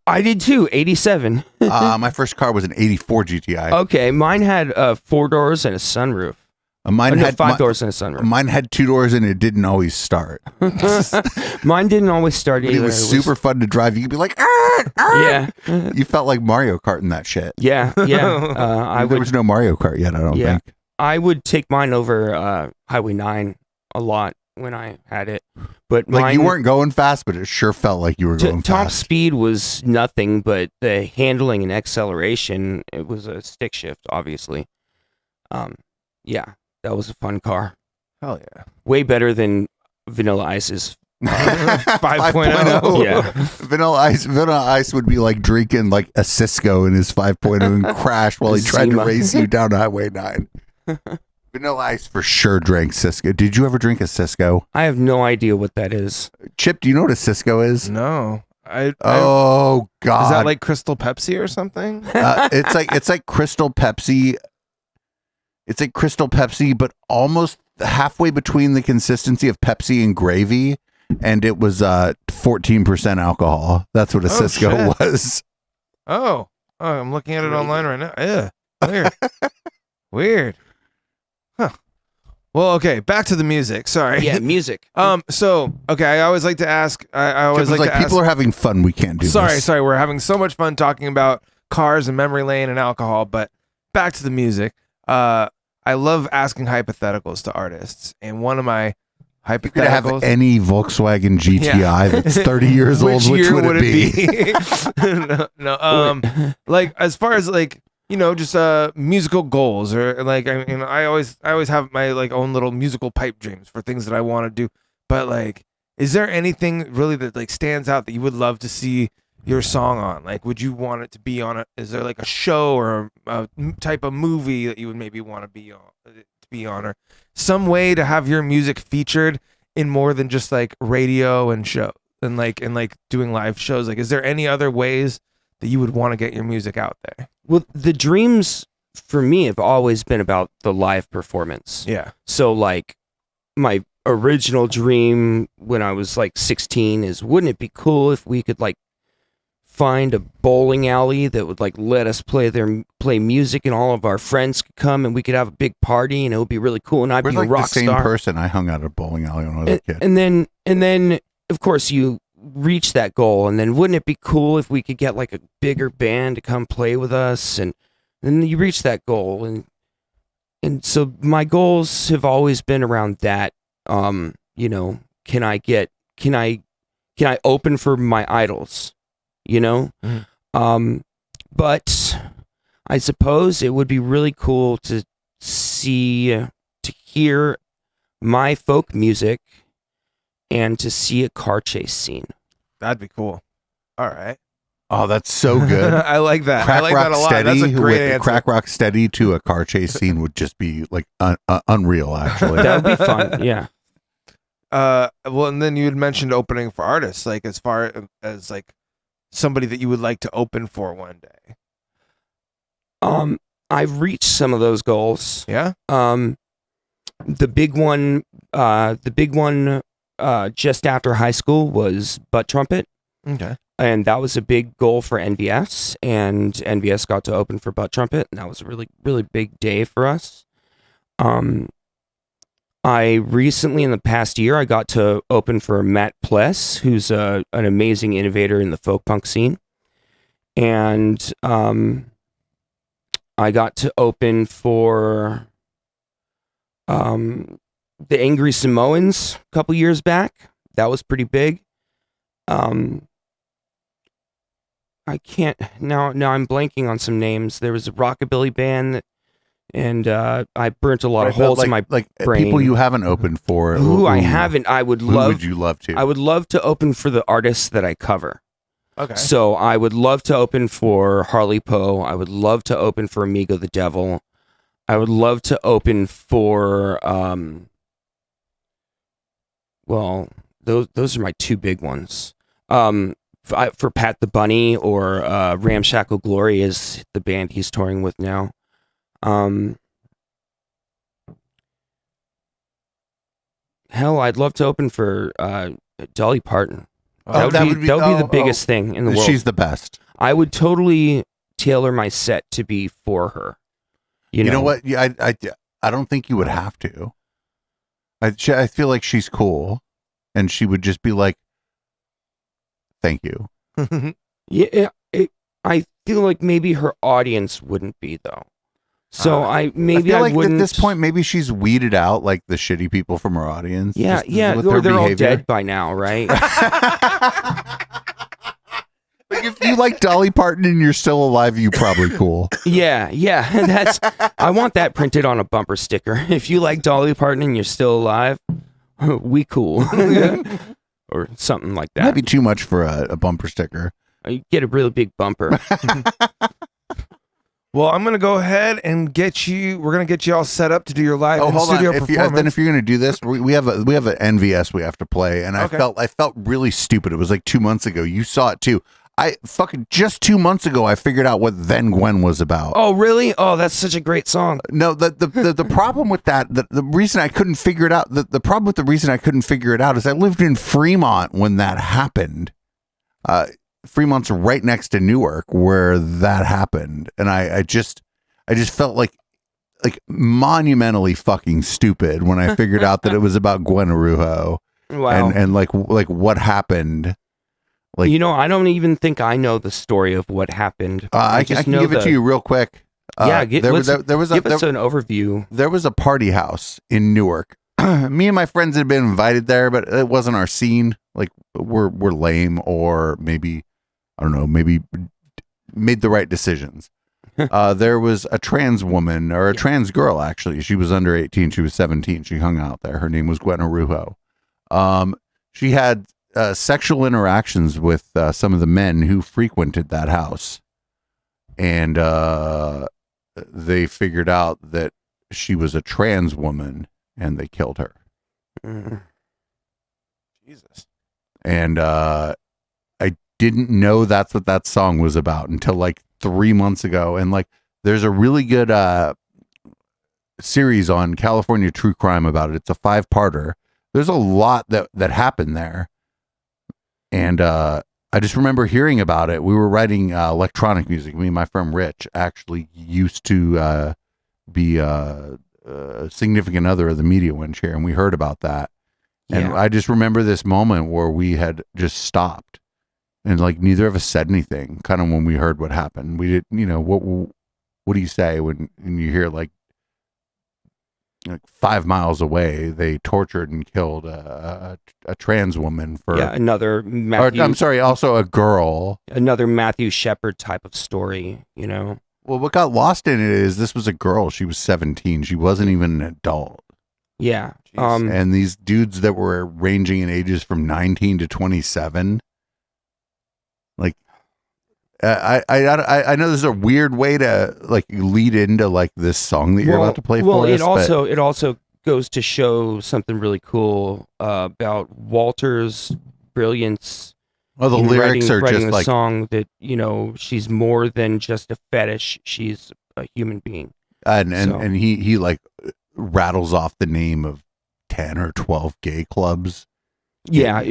I did too, 87. My first car was an 84 GTI. Okay, mine had 4 doors and a sunroof. Mine No, had 5 doors and a sunroof. Mine had 2 doors and it didn't always start. Mine didn't always start But either. it was super fun to drive. You could be like, "Ah, ah." Yeah, You felt like Mario Kart in that shit. yeah. There was no Mario Kart yet, I don't Yeah. think. I would take mine over Highway 9 a lot when I had it. But Like, mine, you weren't going fast, but it sure felt like you were going top fast. speed was nothing, but the handling and acceleration, it was a stick shift, obviously. Yeah, that was a fun car. Hell yeah. Way better than Vanilla Ice's. 5.0. Yeah. Vanilla Ice would be like drinking like a Cisco in his 5.0 and crash while he tried to Zima. race you down Highway 9. Vanilla Ice for sure drank Cisco. Did you ever drink a Cisco? I have no idea what that is. Chip, do you know what a Cisco is? No. Oh God! Is that like Crystal Pepsi or something? It's like Crystal Pepsi. It's like Crystal Pepsi, but almost halfway between the consistency of Pepsi and gravy, and it was 14% alcohol. That's what a Oh, Cisco shit. was. Oh, I'm looking at it online right now. Yeah, weird. Weird. Huh. Well, okay, back to the music. Sorry. Yeah, music. So, okay, I always like to ask. I always Chip was like to ask. people are having fun. We can't do this. Sorry. We're having so much fun talking about cars and memory lane and alcohol, but back to the music. I love asking hypotheticals to artists, and one of my You could have hypotheticals. any Volkswagen GTI Yeah. that's 30 years old. Which year would it be? no. Like as far as like just musical goals or like I always have my like own little musical pipe dreams for things that I want to do. But like, is there anything really that like stands out that you would love to see your song on? Like, would you want it to be on is there like a show or a type of movie that you would maybe want to be on, or some way to have your music featured in more than just like radio and show and like doing live shows? Like, is there any other ways that you would want to get your music out there? Well, the dreams for me have always been about the live performance. Yeah. So like my original dream when I was like 16 is, wouldn't it be cool if we could like find a bowling alley that would like let us play music, and all of our friends could come, and we could have a big party, and it would be really cool. And I'd We're be like a rock the same star. person. I hung out at a bowling alley when I was a kid. And then of course you reach that goal, and then wouldn't it be cool if we could get like a bigger band to come play with us? And then you reach that goal, and so my goals have always been around that. You know, can I open for my idols? You know, but I suppose it would be really cool to hear my folk music and to see a car chase scene. That'd be cool. All right. Oh, that's so good. I like that. I like that a lot. That's a great answer. Crack Rock Steady to a car chase scene would just be like unreal, actually. That would be fun. Yeah. Well, and then you had mentioned opening for artists, like as far as like somebody that you would like to open for one day. I've reached some of those goals. Yeah. The big one just after high school was Butt Trumpet. Okay. And that was a big goal for NVS, and NVS got to open for Butt Trumpet, and that was a really, really big day for us. I recently, in the past year, I got to open for Matt Pless, who's an amazing innovator in the folk punk scene. And I got to open for the Angry Samoans a couple years back. That was pretty big. I can't now. I'm blanking on some names. There was a rockabilly band, and I burnt a lot of holes in my brain. People you haven't opened for. Who I haven't. Who would you love to? I would love to open for the artists that I cover. Okay. So I would love to open for Harley Poe. I would love to open for Amigo the Devil. I would love to open for well, those are my two big ones. For Pat the Bunny, or Ramshackle Glory is the band he's touring with now. Hell, I'd love to open for Dolly Parton. That would be the biggest thing in the world. She's the best. I would totally tailor my set to be for her. You know what? Yeah, I don't think you would have to. I feel like she's cool, and she would just be like, "Thank you." Yeah, I feel like maybe her audience wouldn't be though. So I feel like wouldn't. At this point, maybe she's weeded out like the shitty people from her audience. Yeah, or they're all dead by now, right? Like if you like Dolly Parton and you're still alive, you probably cool. Yeah. I want that printed on a bumper sticker. If you like Dolly Parton and you're still alive, we cool. Or something like that. Might be too much for a bumper sticker. You get a really big bumper. Well, I'm gonna go ahead and we're gonna get you all set up to do your live studio performance. If you're gonna do this, we have an NVS we have to play, and Okay. I felt really stupid. It was like 2 months ago. You saw it too. I fucking just 2 months ago I figured out what Then Gwen was about. Oh really? Oh, that's such a great song. No, the problem with that, the reason I couldn't figure it out, the problem with the reason I couldn't figure it out is I lived in Fremont when that happened. Fremont's right next to Newark where that happened, and I just felt like monumentally fucking stupid when I figured out that it was about Gwen Arujo. Wow. And like what happened. Like, I don't even think I know the story of what happened. I can give it to you real quick. Give us an overview. There was a party house in Newark. Me and my friends had been invited there, but it wasn't our scene. Like we're lame, or maybe I don't know, maybe made the right decisions. There was a trans woman, or a trans girl actually. She was under 18. She was 17. She hung out there. Her name was Gwen Arujo. She had sexual interactions with some of the men who frequented that house, and they figured out that she was a trans woman, and they killed her. Jesus. And I didn't know that's what that song was about until like 3 months ago. And like, there's a really good series on California True Crime about it. It's a 5-parter. There's a lot that happened there. And I just remember hearing about it. We were writing electronic music. Me and my friend Rich actually used to be a significant other of the Media One Chair, and we heard about that. And I just remember this moment where we had just stopped, and like neither of us said anything. Kind of when we heard what happened, we did. You know, what do you say when you hear like 5 miles away they tortured and killed a trans woman for another Matthew, I'm sorry, also a girl, another Matthew Shepard type of story, you know. Well, what got lost in it is this was a girl. She was 17. She wasn't even an adult. Yeah. And these dudes that were ranging in ages from 19 to 27. Like, I know this is a weird way to like lead into like this song that you're about to play for us. Well, it also goes to show something really cool about Walter's brilliance. Oh, the lyrics are writing just a like song that, you know, she's more than just a fetish. She's a human being. And he like rattles off the name of 10 or 12 gay clubs. Yeah,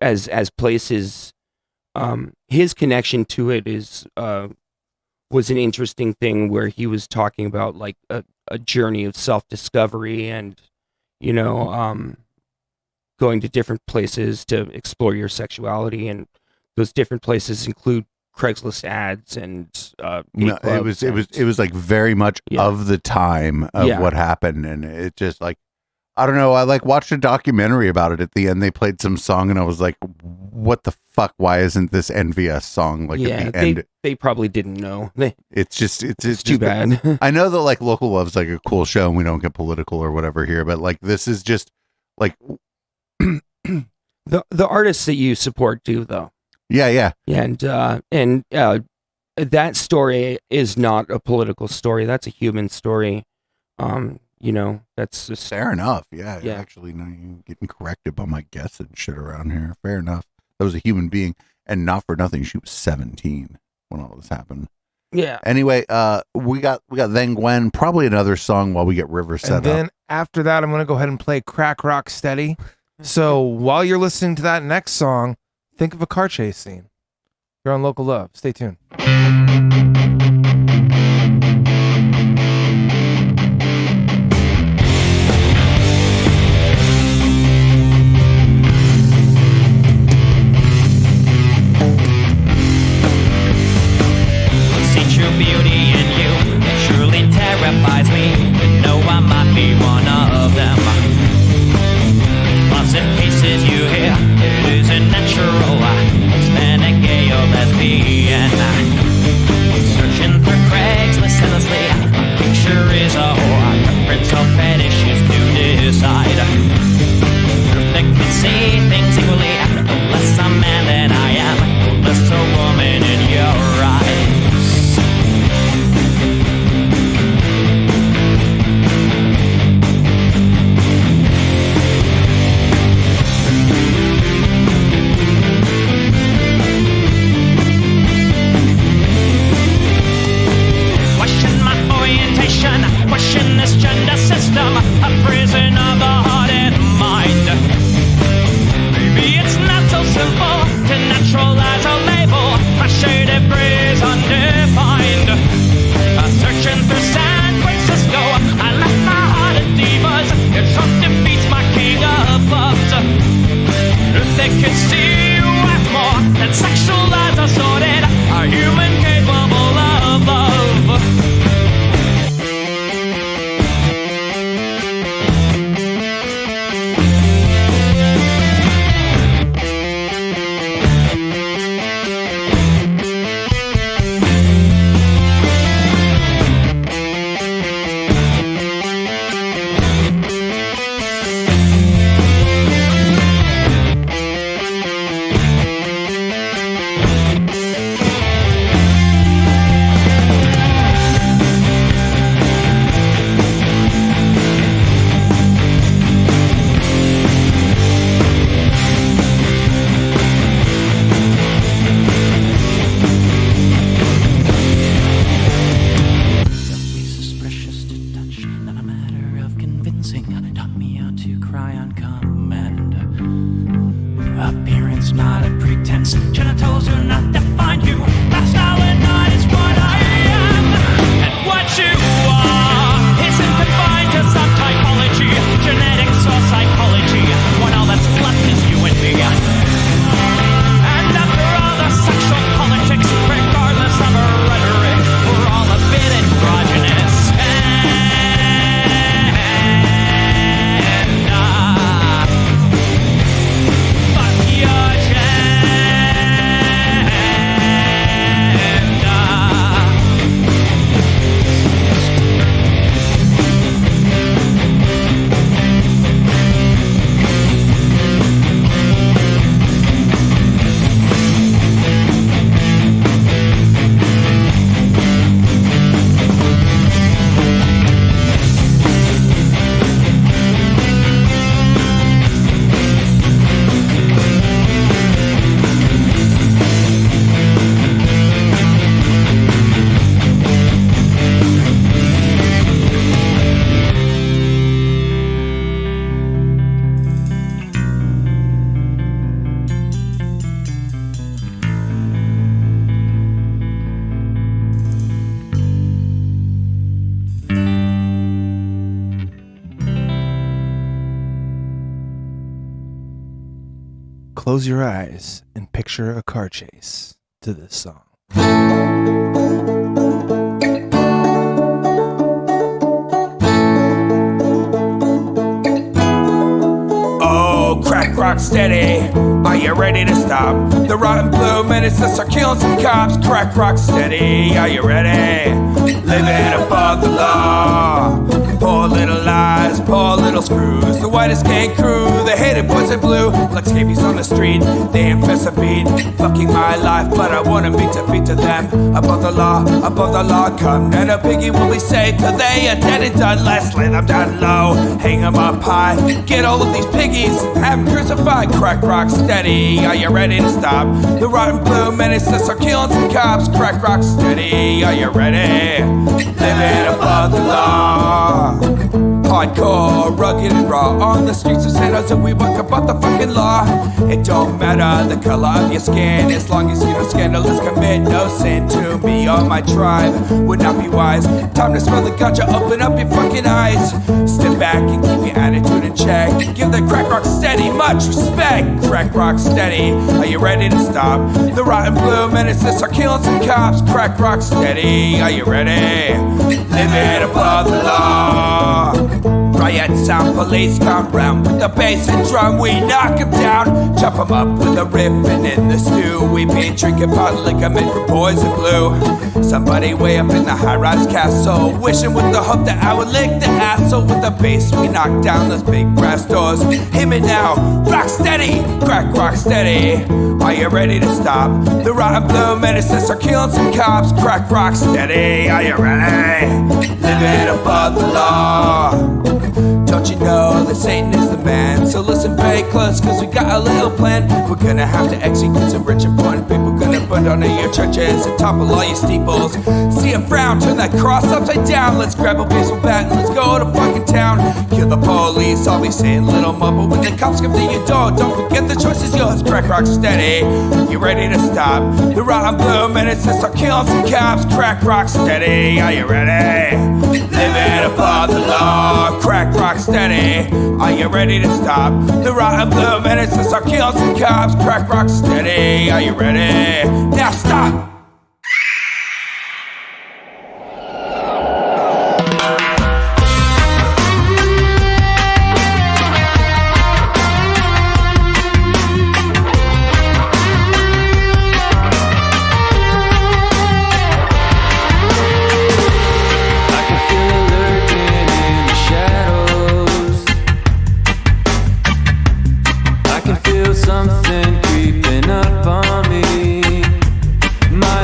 as places. His connection to it is was an interesting thing where he was talking about like a journey of self-discovery and, you know, going to different places to explore your sexuality, and those different places include Craigslist ads and it was like very much of the time of what happened, and it just like, I don't know, I like watched a documentary about it. At the end they played some song and I was like, what the fuck, why isn't this NVS song like at the end? They probably didn't know. It's too bad. I know that like Local Love's like a cool show and we don't get political or whatever here, but like this is just like the artists that you support do though. Yeah. And that story is not a political story. That's a human story. You know, that's just fair enough. Yeah. Actually, no, you're getting corrected by my guess and shit around here. Fair enough. That was a human being, and not for nothing, she was 17 when all this happened. Yeah. Anyway, we got Then Gwen, probably another song while we get River set up. And then after that, I'm going to go ahead and play Crack Rock Steady. So while you're listening to that next song, think of a car chase scene. You're on Local Love. Stay tuned. Beauty in you, it truly terrifies me. You know I might be one of them. Lots of cases you hear, it isn't natural. It's been a gay or lesbian. Searching through Craigslist endlessly, a picture is a whore. Preference or fetishes to decide. Proof that can see things equally. The less a man than I am, the less a woman in your eyes. Question this gender system, a prison of the heart and mind. Maybe it's not so simple to naturalize a label, a shaded breeze undefined. Searching through San Francisco, I left my heart at divas. Your trunk defeats my king of clubs. If they could see you as more than sexualized or sorted, a human capable of love. close your eyes and picture a car chase to this song. Oh, crack rock steady. Are you ready to stop the rotten blue minutes that start killing some cops? Crack rock steady. Are you ready? Living above the law. Poor little lies, poor little screws. The whitest gang crew, the hated boys in blue. Like scabies on the street, they infest a beat. Fucking my life, but I wanna beat defeat to them. Above the law, come and a piggy will be safe till they are dead and done. Let's lay them down low, hang them up high. Get all of these piggies, have them crucified. Crack rock steady, are you ready to stop the rotten blue menace that start killing some cops? Crack rock steady, are you ready? Living above the law. Hardcore, rugged and raw. On the streets of San Jose, we work about the fucking law. It don't matter the color of your skin, as long as you don't scandalous commit no sin. To me or my tribe would not be wise. Time to smell the ganja, open up your fucking eyes. Step back and keep your attitude in check. Give the crack rock steady much respect. Crack rock steady, are you ready to stop the rotten blue menace that start killing some cops? Crack rock steady, are you ready? Living above the law. Riot sound, police come round with the bass and drum. We knock 'em down, chop 'em up with a riff and in the stew. We been drinking pot liquor made from poison blue. Somebody way up in the high-rise castle, wishing with the hope that I would lick the asshole. With the bass we knock down those big brass doors. Hear me now, rock steady, crack rock steady. Are you ready to stop the rotten blue menace that start killing some cops? Crack rock steady, are you ready? Living above the law. Don't you know that Satan is the man? So listen very close, cause we got a little plan. We're gonna have to execute some rich important people. Gonna burn down all your churches and topple all your steeples. See a frown, turn that cross upside down. Let's grab a baseball bat and let's go to fucking town. Kill the police, I'll be saying little mumble when the cops come to your door. Don't forget the choice is yours, crack rock steady. You ready to stop the rotten blue minutes that start killing some cops? Crack rock steady, are you ready? Living above the law, crack rock steady. Are you ready to stop the rotten blue minutes that start killing some cops? Crack rock steady, are you ready? Now stop! Something creeping up on me. My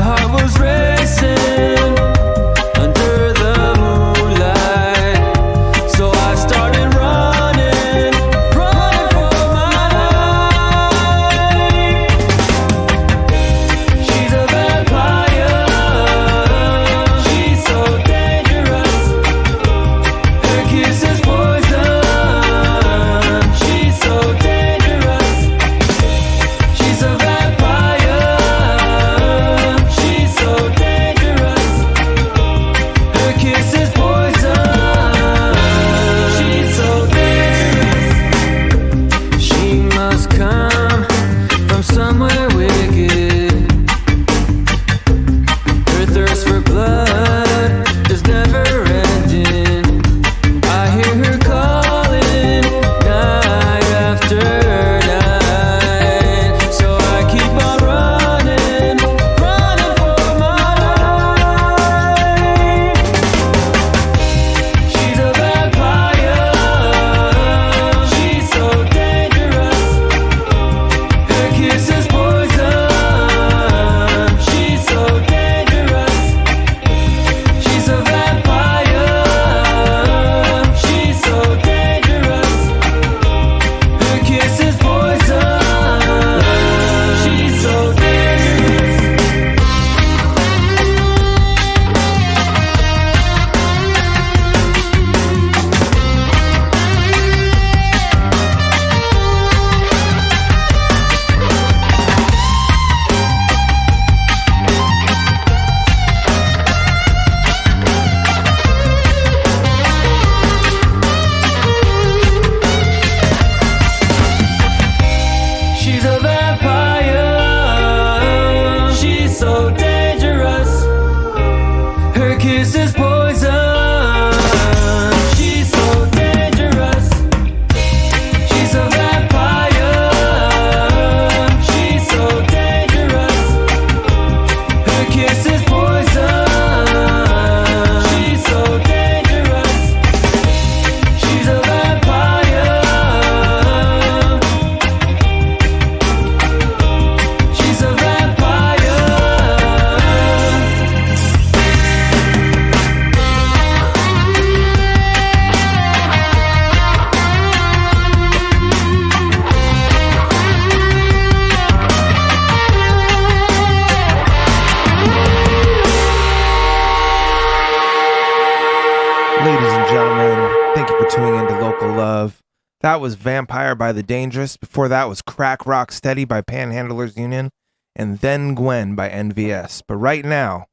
Love. That was Vampire by The Dangerous. Before that was Crack Rock Steady by Panhandlers Union. And Then Gwen by NVS. But right now,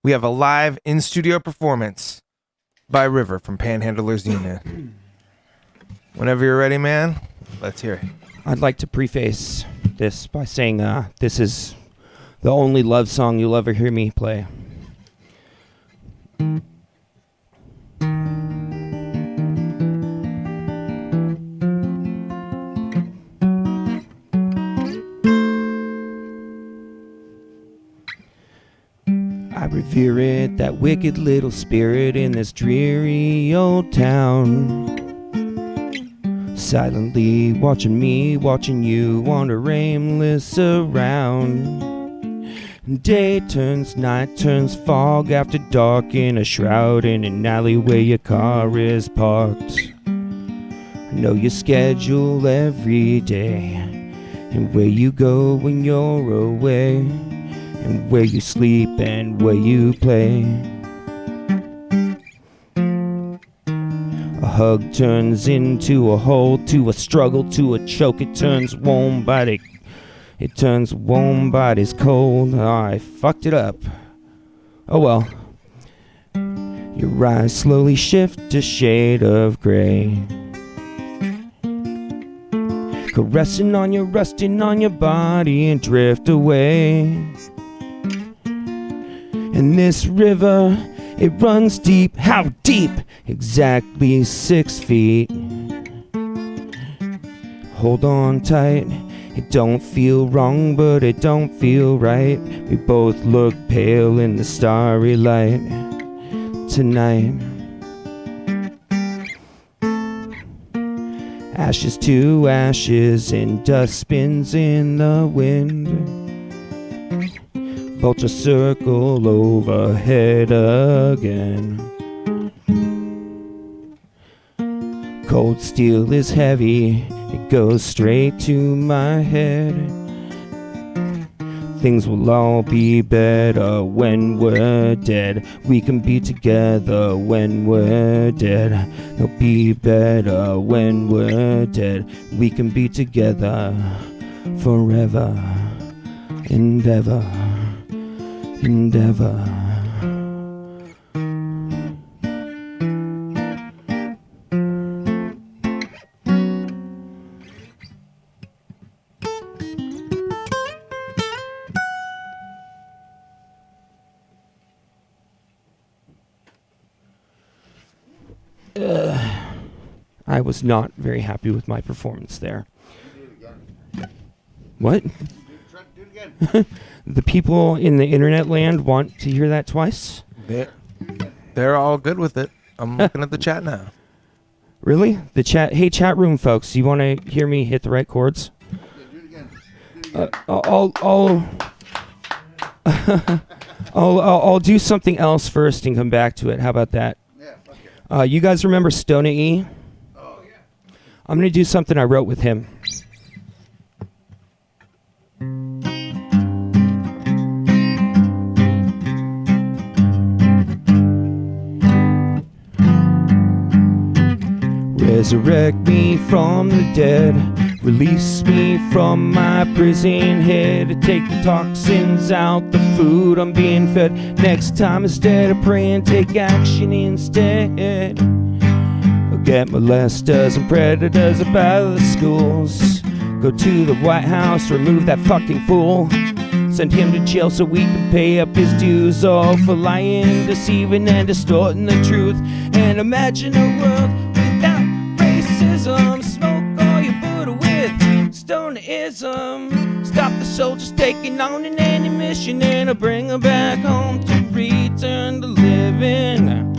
we have a live in-studio performance by River from Panhandlers Union. Whenever you're ready, man, let's hear it. I'd like to preface this by saying this is the only love song you'll ever hear me play. I revere it, that wicked little spirit in this dreary old town. Silently watching me, watching you wander aimless around. Day turns, night turns, fog after dark in a shroud in an alley where your car is parked. I know your schedule every day, and where you go when you're away, and where you sleep and where you play. A hug turns into a hold, to a struggle, to a choke. It turns warm body. It turns warm bodies cold. Oh, I fucked it up. Oh well. Your eyes slowly shift a shade of gray, caressing on your, resting on your body and drift away. And this river, it runs deep. How deep? Exactly 6 feet. Hold on tight. It don't feel wrong, but it don't feel right. We both look pale in the starry light tonight. Ashes to ashes and dust spins in the wind. Vulture circle overhead again. Cold steel is heavy, it goes straight to my head. Things will all be better when we're dead. We can be together when we're dead. They'll be better when we're dead. We can be together forever and ever and ever. I was not very happy with my performance there. What? Do it again. The people in the internet land want to hear that twice? They're all good with it. I'm looking at the chat now. Really? The chat. Hey, chat room folks, you want to hear me hit the right chords? Yeah, do it again. Do it again. I'll do something else first and come back to it. How about that? Yeah, fuck it. You guys remember Stona E? Oh, yeah. I'm gonna do something I wrote with him. Resurrect me from the dead, release me from my prison head, take the toxins out the food I'm being fed. Next time, instead of praying, take action instead. Get molesters and predators up out of the schools. Go to the White House, remove that fucking fool. Send him to jail so we can pay up his dues, all for lying, deceiving, and distorting the truth. And imagine a world without racism. Smoke all you Buddha with Stoneism. Stop the soldiers taking on an enemy mission, and I'll bring them back home to return to living.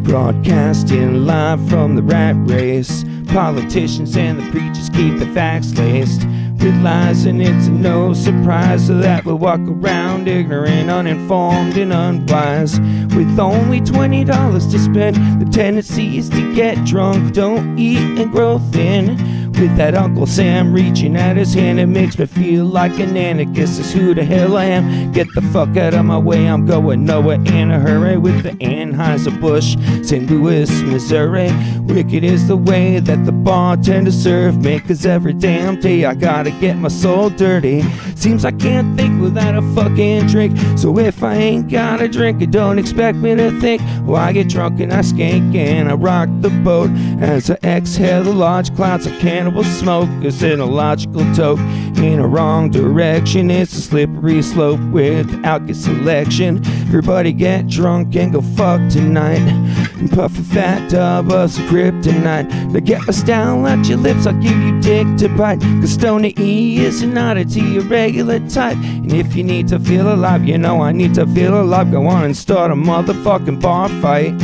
Broadcasting live from the rat race. Politicians and the preachers keep the facts laced with lies, and it's no surprise that we walk around ignorant, uninformed, and unwise. With only $20 to spend, the tendency is to get drunk, don't eat, and grow thin. with that Uncle Sam reaching at his hand. It makes me feel like an anarchist. Is who the hell I am. Get the fuck out of my way. I'm going nowhere in a hurry with the Anheuser-Busch, St. Louis, Missouri. Wicked is the way that the bartenders serve me, 'cause every damn day I gotta get my soul dirty. Seems I can't think without a fucking drink. So if I ain't got a drink, you don't expect me to think. Well, I get drunk and I skank and I rock the boat as I exhale the large clouds of cannibal smoke. It's an illogical toke in a wrong direction. It's a slippery slope without good selection. Everybody get drunk and go fuck tonight and puff a fat dub of some kryptonite. Now get my style out your lips, I'll give you dick to bite, 'cause Stoner E is an oddity, a regular type. And if you need to feel alive, you know I need to feel alive. Go on and start a motherfucking bar fight.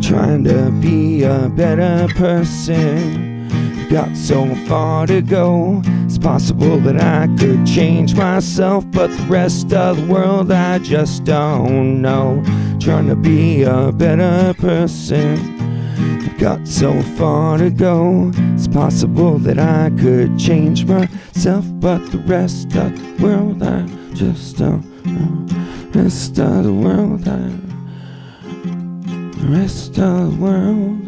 Trying to be a better person, got so far to go. It's possible that I could change myself, but the rest of the world I just don't know. Trying to be a better person, got so far to go. It's possible that I could change myself, but the rest of the world I just don't know. Rest of the world rest of the world.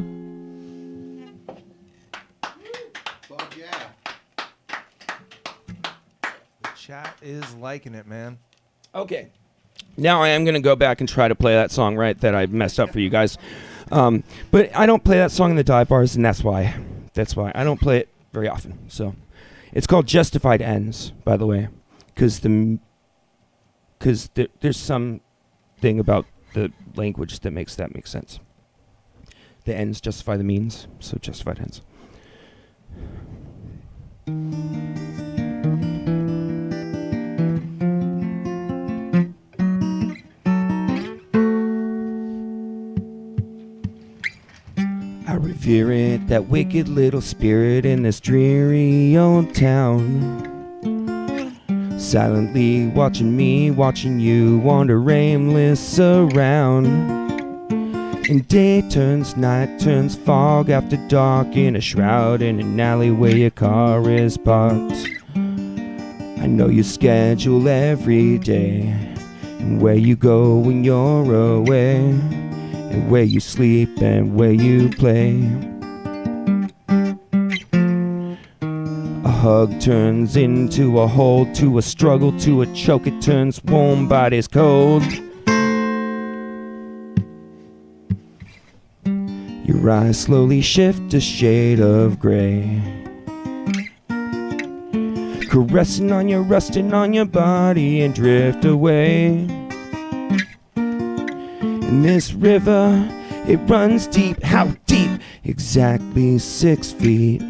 Fuck yeah. The chat is liking it, man. Okay. Now I am going to go back and try to play that song right that I messed up for you guys. But I don't play that song in the dive bars, and that's why. That's why. I don't play it very often. So it's called Justified Ends, by the way, because there's some thing about the language that makes that make sense. The ends justify the means, so justified ends. I revere it, that wicked little spirit in this dreary old town. Silently watching me, watching you wander aimless around. And day turns night, turns fog after dark, in a shroud in an alley where your car is parked. I know your schedule every day, and where you go when you're away, and where you sleep and where you play. A hug turns into a hold, to a struggle, to a choke. It turns warm bodies cold. Your eyes slowly shift a shade of gray, caressing on your, resting on your body, and drift away. And this river, it runs deep. How deep? Exactly 6 feet.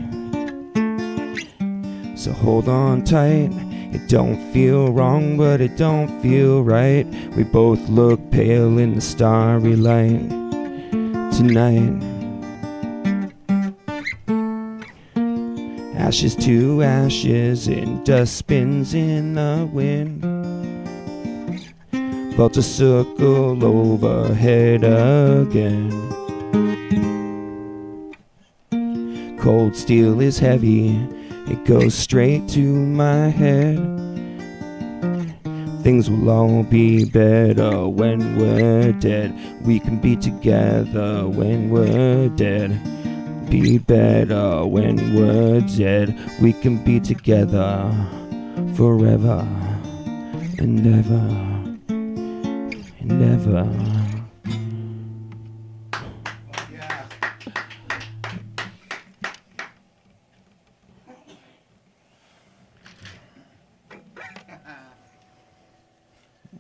So hold on tight. It don't feel wrong, but it don't feel right. We both look pale in the starry light tonight. Ashes to ashes, and dust spins in the wind. About to circle overhead again. Cold steel is heavy, it goes straight to my head. Things will all be better when we're dead. We can be together when we're dead. Be better when we're dead. We can be together forever and ever and ever.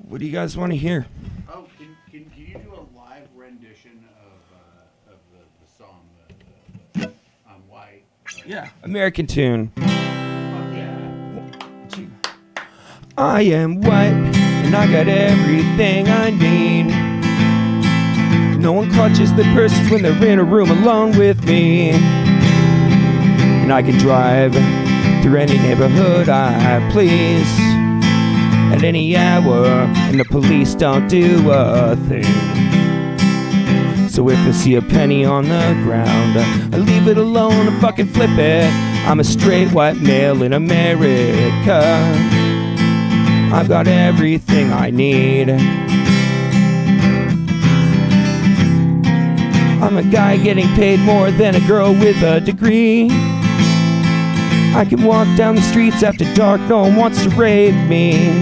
What do you guys want to hear? Oh, can you do a live rendition of the song, I'm White? Yeah, American tune. Fuck yeah. I am white, and I got everything I need. No one clutches the purses when they're in a room alone with me. And I can drive through any neighborhood I please, at any hour, and the police don't do a thing. So So if I see a penny on the ground, I leave it alone and fucking flip it. I'm a straight white male in America. I've got everything I need. I'm a guy getting paid more than a girl with a degree. I can walk down the streets after dark, no one wants to rape me.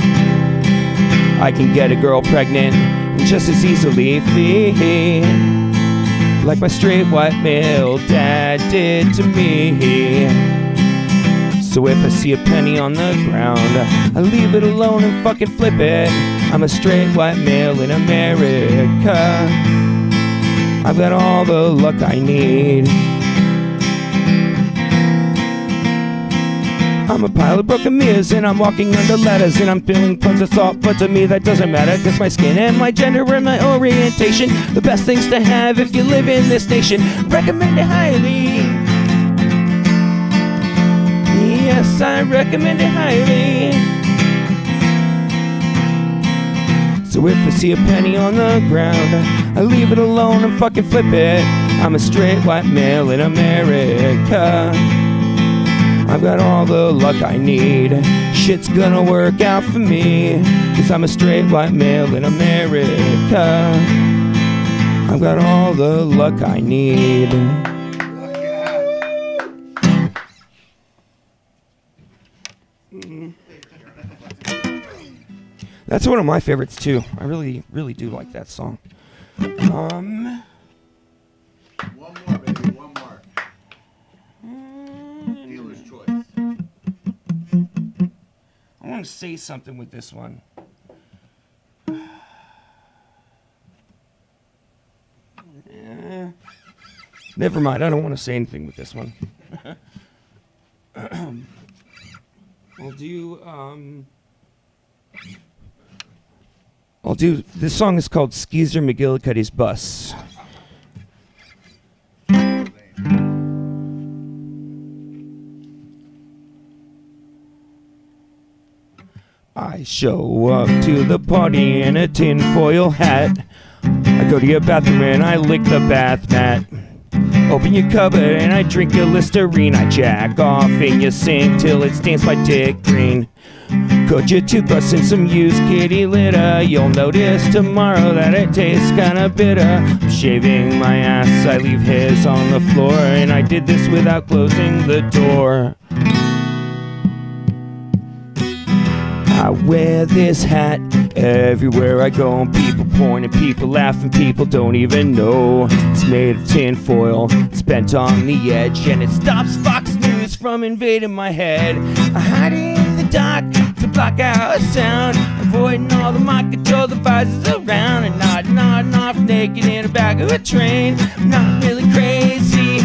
I can get a girl pregnant and just as easily flee, like my straight white male dad did to me. So if I see a penny on the ground, I leave it alone and fucking flip it. I'm a straight white male in America. I've got all the luck I need. I'm a pile of broken mirrors and I'm walking under ladders and I'm feeling tons of salt, but to me that doesn't matter, cause my skin and my gender and my orientation, the best things to have if you live in this nation. Recommend it highly. Yes, I recommend it highly. So if I see a penny on the ground, I leave it alone and fucking flip it. I'm a straight white male in America. I've got all the luck I need. Shit's gonna work out for me, cause I'm a straight white male in America. I've got all the luck I need. That's one of my favorites too. I really, really do like that song. One more, baby, one more. Dealer's choice. I want to say something with this one. Never mind, I don't want to say anything with this one. I'll do, this song is called Skeezer McGillicuddy's Bus. I show up to the party in a tinfoil hat. I go to your bathroom and I lick the bath mat. Open your cupboard and I drink your Listerine. I jack off in your sink till it stains my dick green. Coat your toothbrush in some used kitty litter. You'll notice tomorrow that it tastes kinda bitter. I'm shaving my ass, I leave hairs on the floor, and I did this without closing the door. I wear this hat everywhere I go, and people point and people laugh and people don't even know. It's made of tin foil, it's bent on the edge, and it stops Fox News from invading my head. I hide in the dark to block out sound, avoiding all the mind control devices around, and nodding off naked in the back of a train. I'm not really crazy,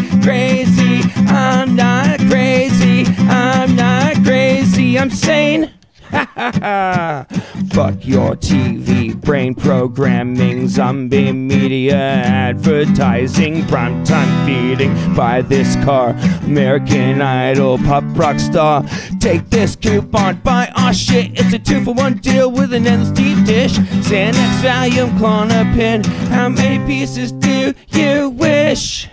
I'm not crazy, I'm not crazy, I'm sane. Fuck your TV, brain programming, zombie media, advertising, primetime feeding by this car, American Idol, pop rock star. Take this coupon, buy our shit, it's a 2-for-1 deal with an endless deep dish. Xanax, Valium, Klonopin, how many pieces do you wish?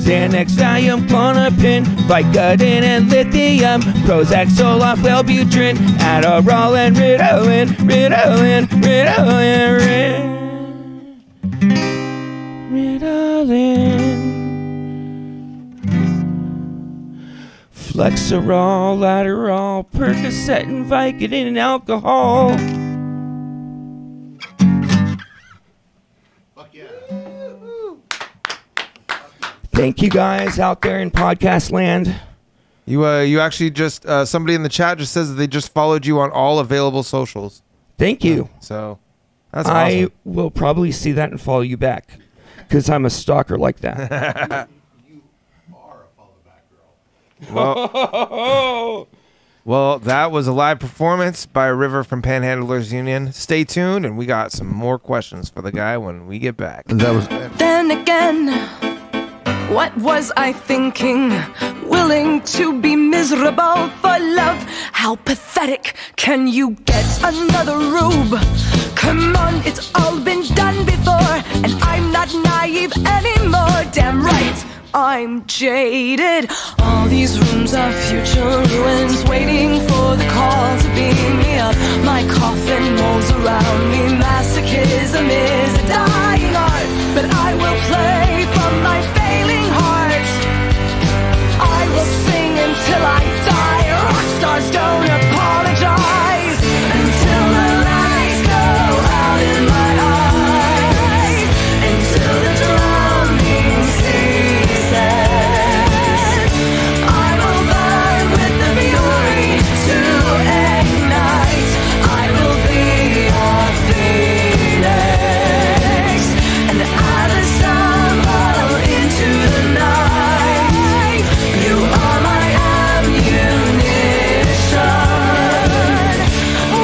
Xanax, Valium, Klonopin, Vicodin and lithium, Prozac, Zoloft, Wellbutrin, Adderall and Ritalin. Flexerol, Adderall, Percocet and Vicodin and alcohol. Thank you guys out there in podcast land. You actually just somebody in the chat just says that they just followed you on all available socials. Thank you. So that's I awesome. will probably see that and follow you back, because I'm a stalker like that. You are a follow back girl. Well, that was a live performance by River from Panhandlers Union. Stay tuned, and we got some more questions for the guy when we get back. That was Then again, what was I thinking? Willing to be miserable for love? How pathetic can you get? Another rube? Come on, it's all been done before, and I'm not naive. naive anymore. Damn right, I'm jaded. All these rooms are future ruins, waiting for the call to beam me up. My coffin molds around me. Masochism is a dying art, but I will play from my failing heart. I will sing until I die. Rock stars don't apologize until the lights go out in my eyes, until the drumming ceases. I will burn with the fury to ignite. I will be a phoenix, and as I stumble into the night, you are my ammunition.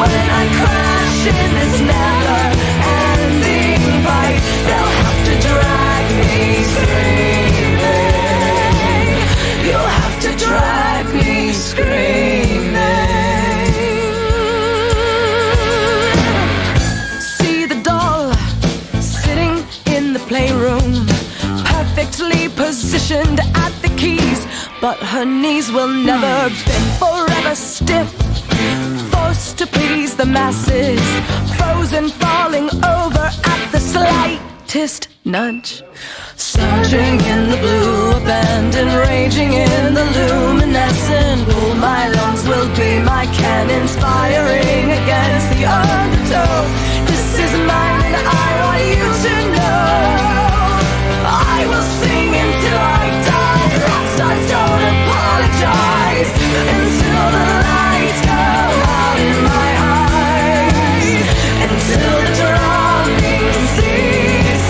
When I crash in this never-ending fight, they'll have to drag me screaming. You'll have to drag me screaming. See the doll sitting in the playroom, perfectly positioned at the keys, but her knees will never bend, forever stiff, forced to please the masses, frozen, falling over at the slightest nudge. Surging in the blue, abandoned, raging in the luminescent pool. My lungs will be my cannons, firing against the undertow. This is mine and I want you to know. I will sing until I die. Rock stars don't apologize until the lights go out in my eyes, until the drumming ceases.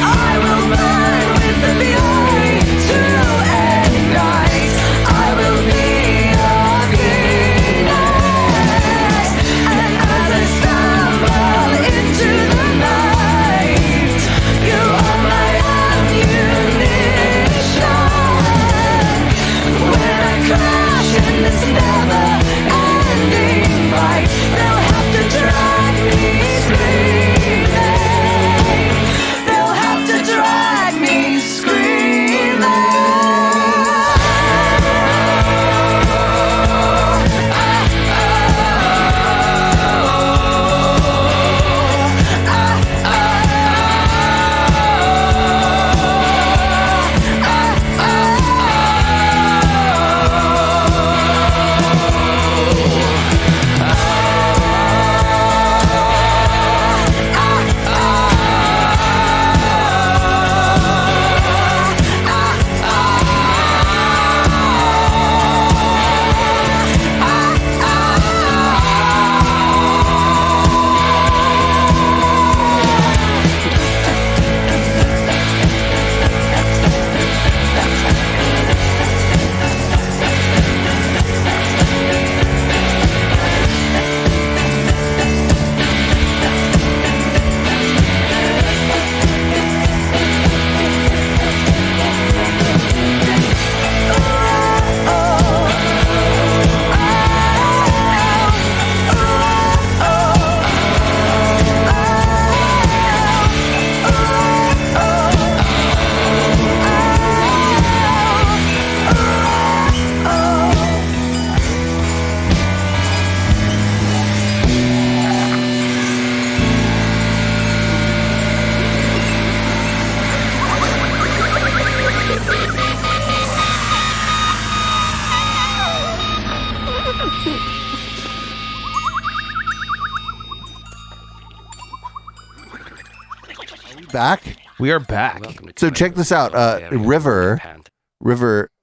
I will burn with the fury to ignite. I will be a phoenix, and as I stumble into the night, you are my ammunition. When I crash in this never-ending fight, they'll have to drag me screaming. They'll have to drag me Back. We are back. So check this out. River,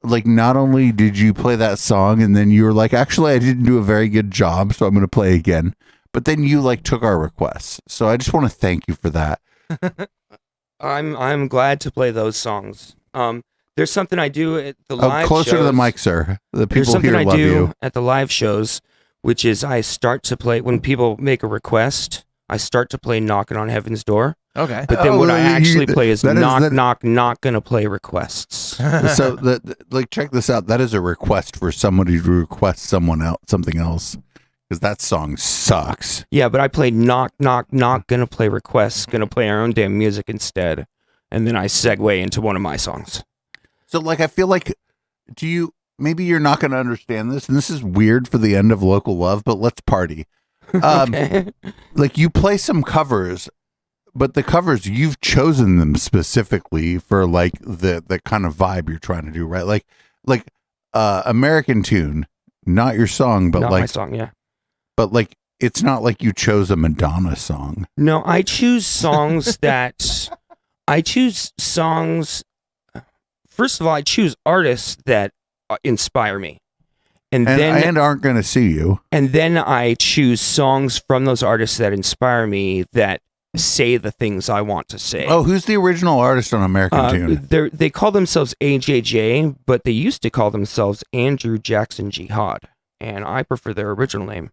like not only did you play that song and then you were like, actually, I didn't do a very good job, so I'm going to play again. But then you like took our requests. So I just want to thank you for that. I'm glad to play those songs. There's something I do at the live closer shows. to the mic, sir. The There's people something here I love do you. at the live shows, which is I start to play when people make a request. I start to play "Knocking on Heaven's Door," Okay. but then what I actually play is "Knock Knock." Not gonna play requests. So, like, check this out. That is a request for somebody to request something else. because that song sucks. Yeah, but I played knock, knock, knock, gonna play requests, gonna play our own damn music instead. And then I segue into one of my songs. So, like, I feel like, maybe you're not going to understand this, and this is weird for the end of Local Love, but let's party. Okay. Like, you play some covers, but the covers, you've chosen them specifically for, like, the kind of vibe you're trying to do, right? Like, American Tune, not your song, but Not like, my song, yeah. but like, it's not like you chose a Madonna song. No, I choose songs first of all, I choose artists that inspire me. And aren't going to see you. And then I choose songs from those artists that inspire me that say the things I want to say. Oh, who's the original artist on American Tune? They call themselves AJJ, but they used to call themselves Andrew Jackson Jihad, and I prefer their original name.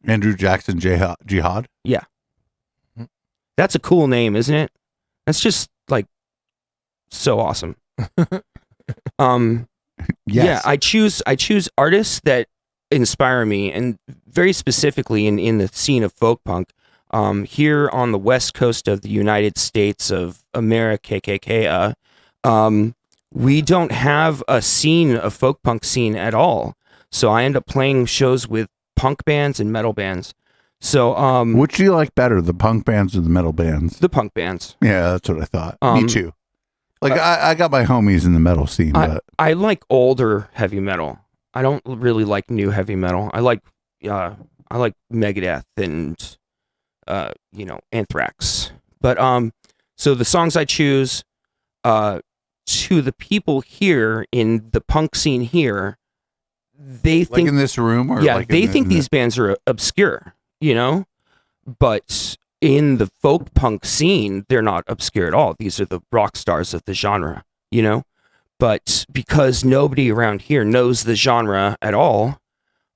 Andrew Jackson Jihad? Yeah. That's a cool name, isn't it? That's just like so awesome. Yes. Yeah, I choose artists that inspire me, and very specifically in the scene of folk punk. Here on the west coast of the United States of America, we don't have a scene, a folk punk scene at all. So I end up playing shows with punk bands and metal bands. So, which do you like better, the punk bands or the metal bands? The punk bands. Yeah, that's what I thought. Me too. Like, I got my homies in the metal scene, but I like older heavy metal. I don't really like new heavy metal. I like Megadeth and Anthrax. But so the songs I choose to the people here in the punk scene here, they think, like in this room, or yeah, like they think these bands are obscure, but in the folk punk scene, they're not obscure at all. These are the rock stars of the genre, but because nobody around here knows the genre at all,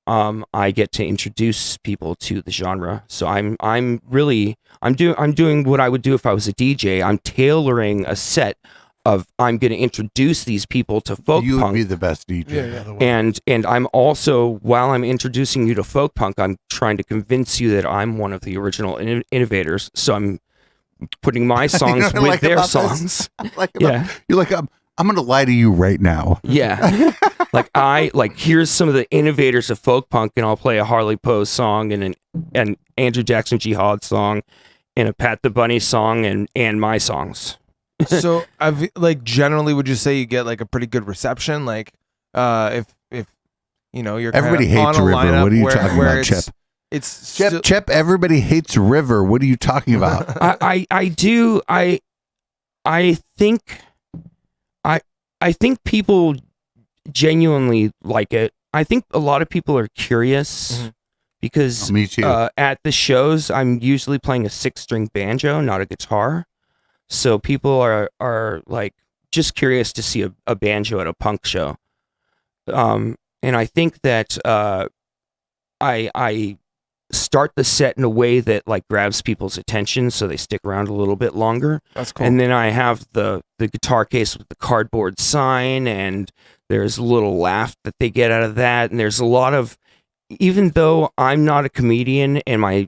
I get to introduce people to the genre. So I'm doing what I would do if I was a DJ. I'm tailoring a set of, I'm going to introduce these people to folk punk. You would be the best DJ. And I'm also, while I'm introducing you to folk punk, I'm trying to convince you that I'm one of the original innovators. So I'm putting my songs with their songs. You're like, I'm going to lie to you right now. Yeah. Here's some of the innovators of folk punk, and I'll play a Harley Poe song and an Andrew Jackson Jihad song and a Pat the Bunny song and my songs. So I've generally, would you say you get like a pretty good reception? Like, if you're everybody hates River. What are you talking about, Chip? It's Chip. Everybody hates River. What are you talking about? I do. I think people genuinely like it. I think a lot of people are curious because me too. At the shows, I'm usually playing a 6-string banjo, not a guitar. So people are like just curious to see a banjo at a punk show. And I think that I start the set in a way that like grabs people's attention so they stick around a little bit longer. That's cool. And then I have the guitar case with the cardboard sign, and there's a little laugh that they get out of that. And there's a lot of, even though I'm not a comedian and my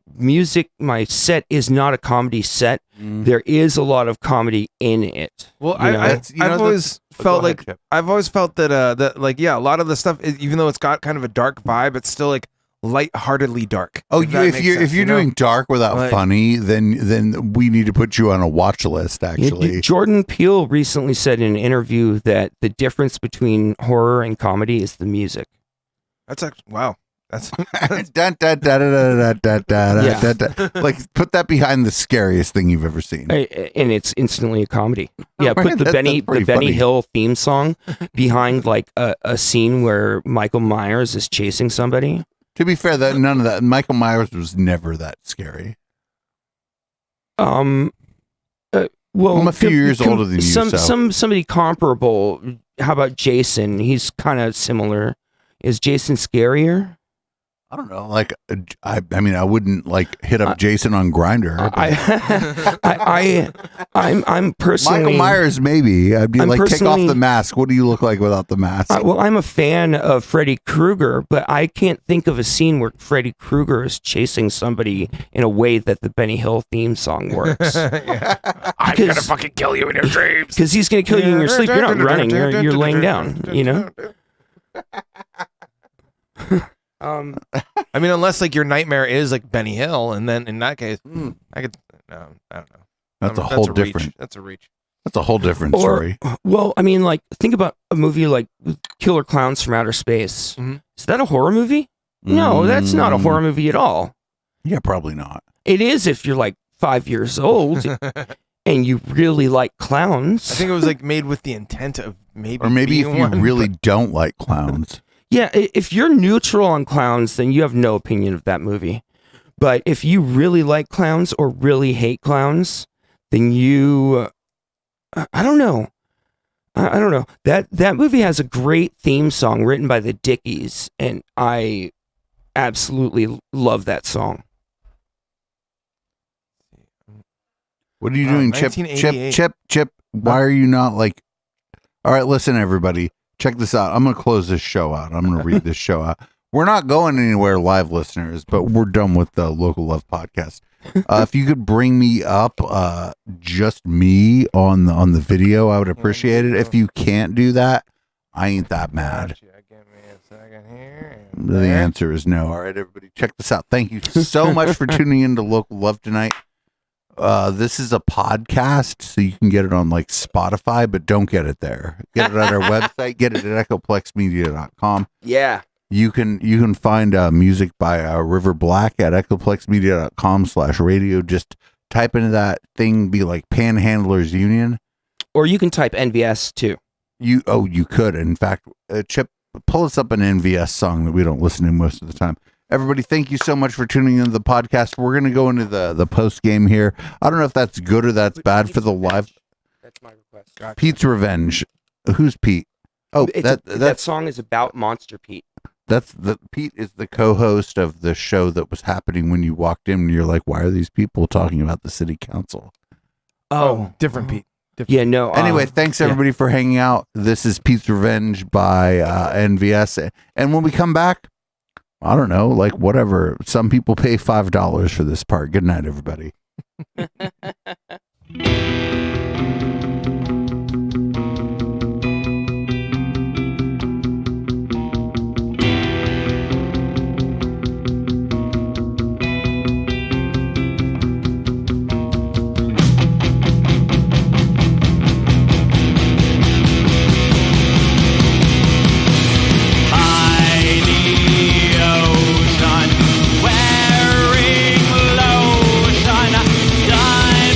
set is not a comedy set, there is a lot of comedy in it. Well, I've always felt like a lot of the stuff, even though it's got kind of a dark vibe, it's still like lightheartedly dark. Oh, if you're doing dark without funny, then we need to put you on a watch list. Actually, Jordan Peele recently said in an interview that the difference between horror and comedy is the music. That's actually wow. That's like, put that behind the scariest thing you've ever seen, and it's instantly a comedy. Yeah, put the Benny funny. Hill theme song behind like a scene where Michael Myers is chasing somebody. To be fair, that none of that. Michael Myers was never that scary. Well, I'm a few years older than you. Somebody comparable. How about Jason? He's kind of similar. Is Jason scarier? I don't know. Like, I mean, I wouldn't like hit up Jason on Grindr. I'm personally Michael Myers, maybe. I'd be I'm like, take off personally- the mask. What do you look like without the mask? well, I'm a fan of Freddy Krueger, but I can't think of a scene where Freddy Krueger is chasing somebody in a way that the Benny Hill theme song works. I'm gonna fucking kill you in your dreams. Because he's going to kill you in your sleep. You're not running. You're laying down. You know. I mean, unless like your nightmare is like Benny Hill, and then in that case, I could. No, I don't know. That's a whole reach. different. That's a reach. That's a whole different story. Well, I mean, like think about a movie like Killer Clowns from Outer Space. Mhm. Is that a horror movie? No, that's not a horror movie at all. Yeah, probably not. It is if you're like 5 years old and you really like clowns. I think it was like made with the intent of maybe, Or maybe if being you one, really don't like clowns. Yeah, if you're neutral on clowns, then you have no opinion of that movie. But if you really like clowns or really hate clowns, then you, I don't know. I don't know. That movie has a great theme song written by the Dickies, and I absolutely love that song. What are you doing, Chip? 1988. Chip. Why are you not like? All right, listen, everybody. Check this out. I'm going to close this show out. I'm going to read this show out. We're not going anywhere, live listeners, but we're done with the Local Love podcast. If you could bring me up, just me on the video, I would appreciate it. If you can't do that, I ain't that mad. Give me a second here. The answer is no. All right, everybody, check this out. Thank you so much for tuning in to Local Love tonight. This is a podcast, so you can get it on like Spotify, but don't get it there. Get it on our website. Get it at echoplexmedia.com. Yeah. You can find music by River Black at echoplex.com/radio. Just type into that thing, be like Panhandlers Union. Or you can type NVS too. You could. In fact, Chip, pull us up an NVS song that we don't listen to most of the time. Everybody, thank you so much for tuning into the podcast. We're going to go into the post game here. I don't know if that's good or that's bad for the live. That's my request. Pete's Revenge. Who's Pete? Oh, that song is about Monster Pete. Pete is the co-host of the show that was happening when you walked in and you're like, why are these people talking about the city council? Oh, Different Pete. yeah, no. Anyway, thanks everybody for hanging out. This is Pete's Revenge by NVS. And when we come back, I don't know, like whatever. Some people pay $5 for this part. Good night, everybody. Wearing lotion, done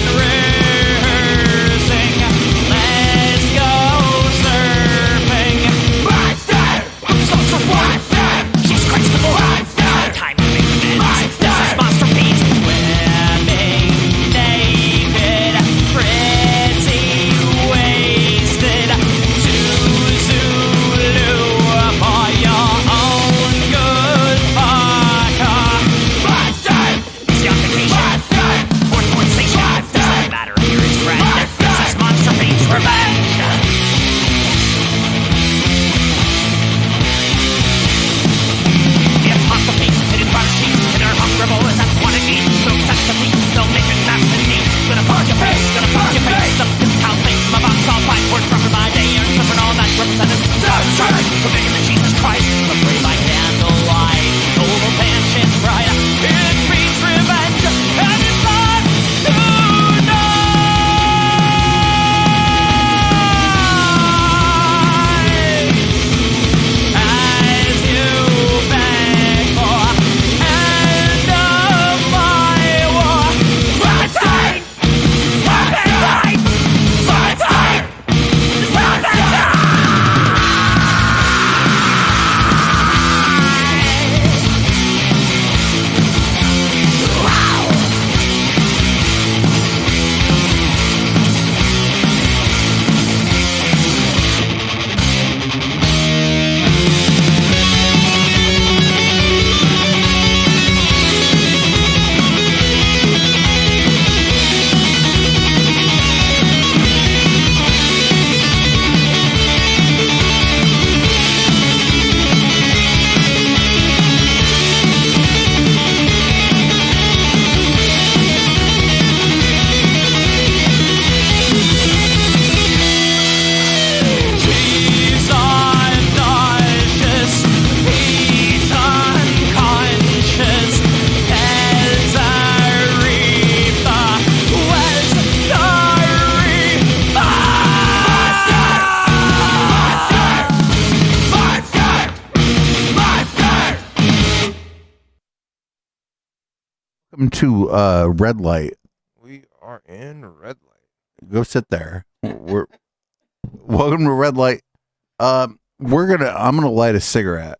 welcome to Red Light. We are in red light. Go sit there. We're welcome to Red Light. I'm gonna light a cigarette.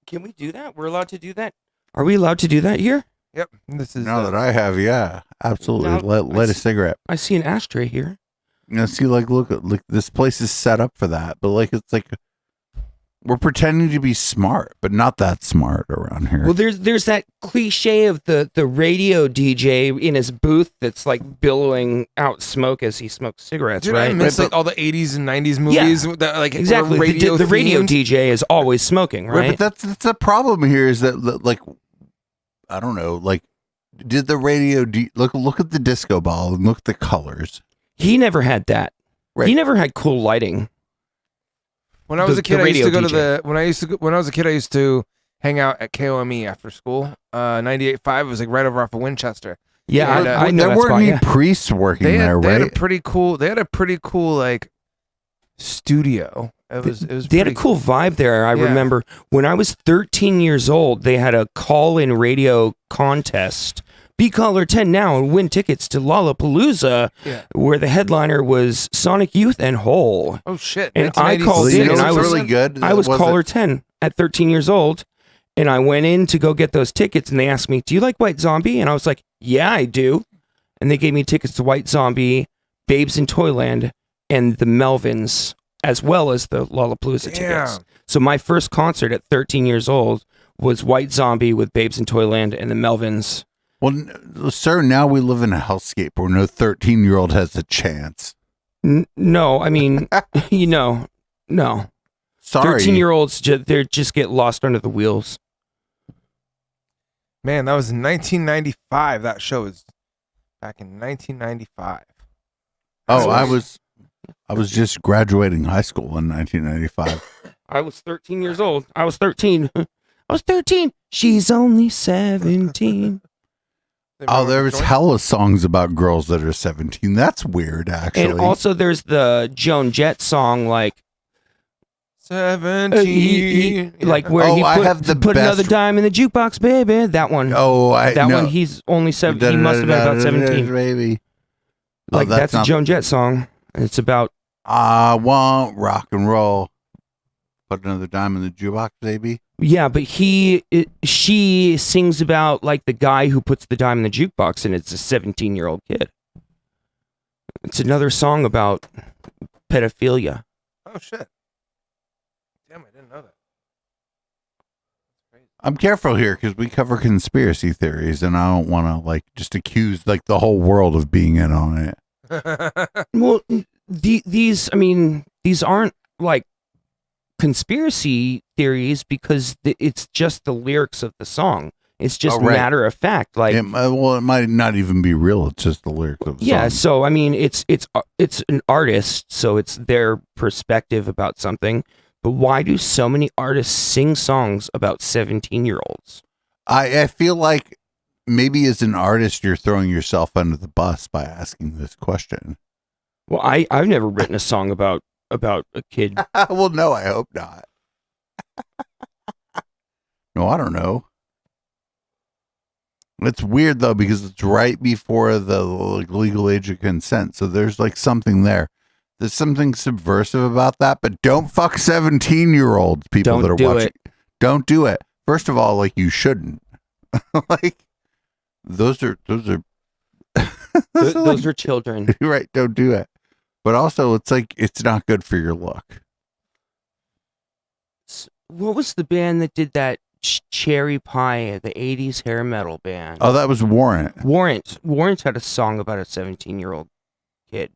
Can we do that? We're allowed to do that? Are we allowed to do that here? Yep. This is Now that I have, yeah, absolutely. Now- Light a cigarette. I see an ashtray here. You know, see, like, look, this place is set up for that, but like, it's like we're pretending to be smart, but not that smart around here. Well, there's that cliche of the radio DJ in his booth that's like billowing out smoke as he smokes cigarettes, Dude, right? I miss like all the 80s and 90s movies that like Exactly. were radio The radio themed. DJ is always smoking, right? But that's the problem here is that like, I don't know, like, did the radio look at the disco ball and look at the colors? He never had that. Right. He never had cool lighting. When I was The- a kid, the I used to radio go to DJ. when I was a kid, I used to hang out at KOME after school. 98.5 was like right over off of Winchester. Yeah, And, I know there that weren't spot, any yeah. priests working They there, had a right? pretty cool like studio. It was They had a pretty cool vibe there. I Yeah. remember when I was 13 years old, they had a call-in radio contest. Be caller 10 now and win tickets to Lollapalooza, Yeah. where the headliner was Sonic Youth and Hole. Oh shit! And I 1996. called You in know and I what's was really good. I was Was caller it- 10 at 13 years old, and I went in to go get those tickets, and they asked me, "Do you like White Zombie?" And I was like, "Yeah, I do." And they gave me tickets to White Zombie, Babes in Toyland, and the Melvins, as well as the Lollapalooza tickets. Damn. So my first concert at 13 years old was White Zombie with Babes in Toyland and the Melvins. Well, sir, now we live in a hellscape where no 13-year-old has a chance. No, I mean, no. Sorry. 13-year-olds, they just get lost under the wheels. Man, that was in 1995. That show was back in 1995. Oh, I was just graduating high school in 1995. I was 13 years old. I was 13. I was 13. She's only 17. Oh, there was hella songs about girls that are 17. That's weird, actually. And also there's the Joan Jett song, like, 17. like where Oh, he I put, have the put best- another dime in the jukebox, baby. That one. oh, that one, he's only 7. He must have been about 17. Baby. Oh, Like, that's a not- Joan Jett song. And it's about, I want rock and roll. Put another dime in the jukebox, baby. yeah, but she sings about, like, the guy who puts the dime in the jukebox, and it's a 17-year-old kid. It's another song about pedophilia. Oh shit! Damn, I didn't know that. I'm careful here because we cover conspiracy theories, and I don't want to like just accuse like the whole world of being in on it. Well, these aren't like conspiracy theories because it's just the lyrics of the song. It's just Oh, right. matter of fact. Like, It might not even be real. It's just the lyrics of the yeah. song. So I mean, it's an artist, so it's their perspective about something. But why do so many artists sing songs about 17-year-olds? I feel like maybe as an artist you're throwing yourself under the bus by asking this question. Well, I've never written a song about a kid. Well, no, I hope not. No, I don't know. It's weird though because it's right before the like, legal age of consent, so there's like something there. There's something subversive about that, but don't fuck 17-year-olds, people Don't that are do watching. it. Don't do it. First of all, like you shouldn't. Like those are Those like, are children. you're right, don't do it. But also it's like it's not good for your look. What was the band that did that Cherry Pie, the 80s hair metal band? Oh, that was Warrant. Warrant had a song about a 17-year-old kid,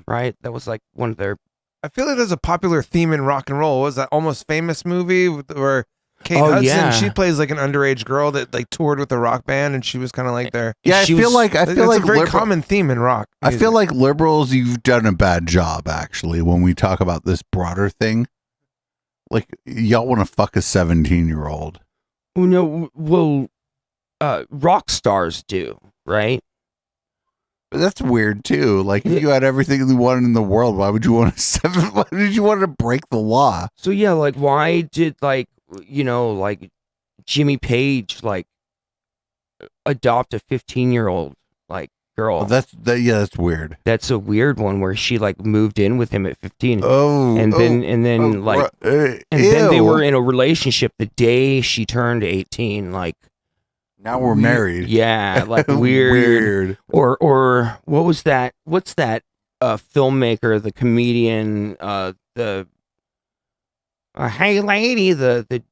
right? That was like one of their. I feel like there's a popular theme in rock and roll. What was that Almost Famous movie where Kate Oh, Hudson, yeah. she plays like an underage girl that like toured with a rock band, and she was kind of like their. Yeah, I She feel was- like It's a very common theme in rock. I feel like liberals, you've done a bad job actually when we talk about this broader thing. Like y'all want to fuck a 17-year-old. Oh, no, well, rock stars do, right? But that's weird too. Like if you had everything you wanted in the world, why would you want why did you want to break the law? So yeah, like why did like Jimmy Page like adopt a 15-year-old like girl. Well, that's weird. That's a weird one where she like moved in with him at 15. Oh, and then then they were in a relationship the day she turned 18. Like now we're married. Yeah, like weird. Or what was that? What's that? Filmmaker, the comedian, the hey lady, the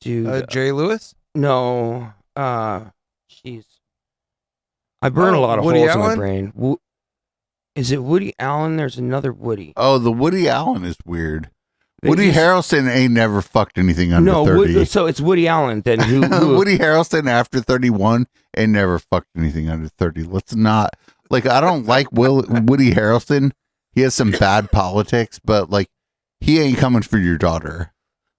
dude, Jerry Lewis? No, jeez, I burn a lot of Woody holes Allen? in my brain. Is it Woody Allen? There's another Woody. Oh, the Woody Allen is weird. They Woody used- Harrelson ain't never fucked anything under 30. So it's Woody Allen then who Woody Harrelson after 31 ain't never fucked anything under 30. Let's not, like, I don't like Woody Harrelson. He has some bad politics, but like he ain't coming for your daughter.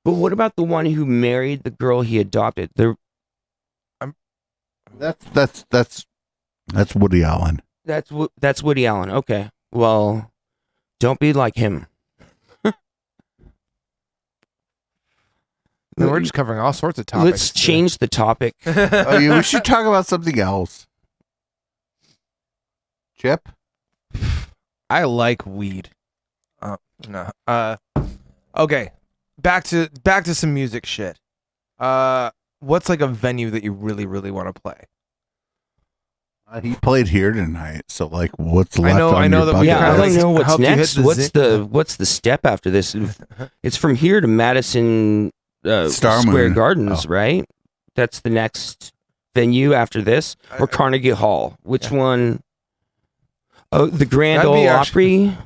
But what about the one who married the girl he adopted? That's Woody Allen. That's Woody Allen. Okay. Well, don't be like him. No, we're just covering all sorts of topics. Let's change the topic. Oh, yeah, we should talk about something else. Chip? I like weed. No. Okay. Back to some music shit. What's like a venue that you really, really want to play? He played here tonight, so like, what's left? I know that we Yeah, I don't know what's helped you hit next. the What's the step after this? It's from here to Madison Star Square Moon. Gardens, right? That's the next venue after this, or Carnegie Hall. Which one? Oh, the Grand That'd be Ole actually- Opry.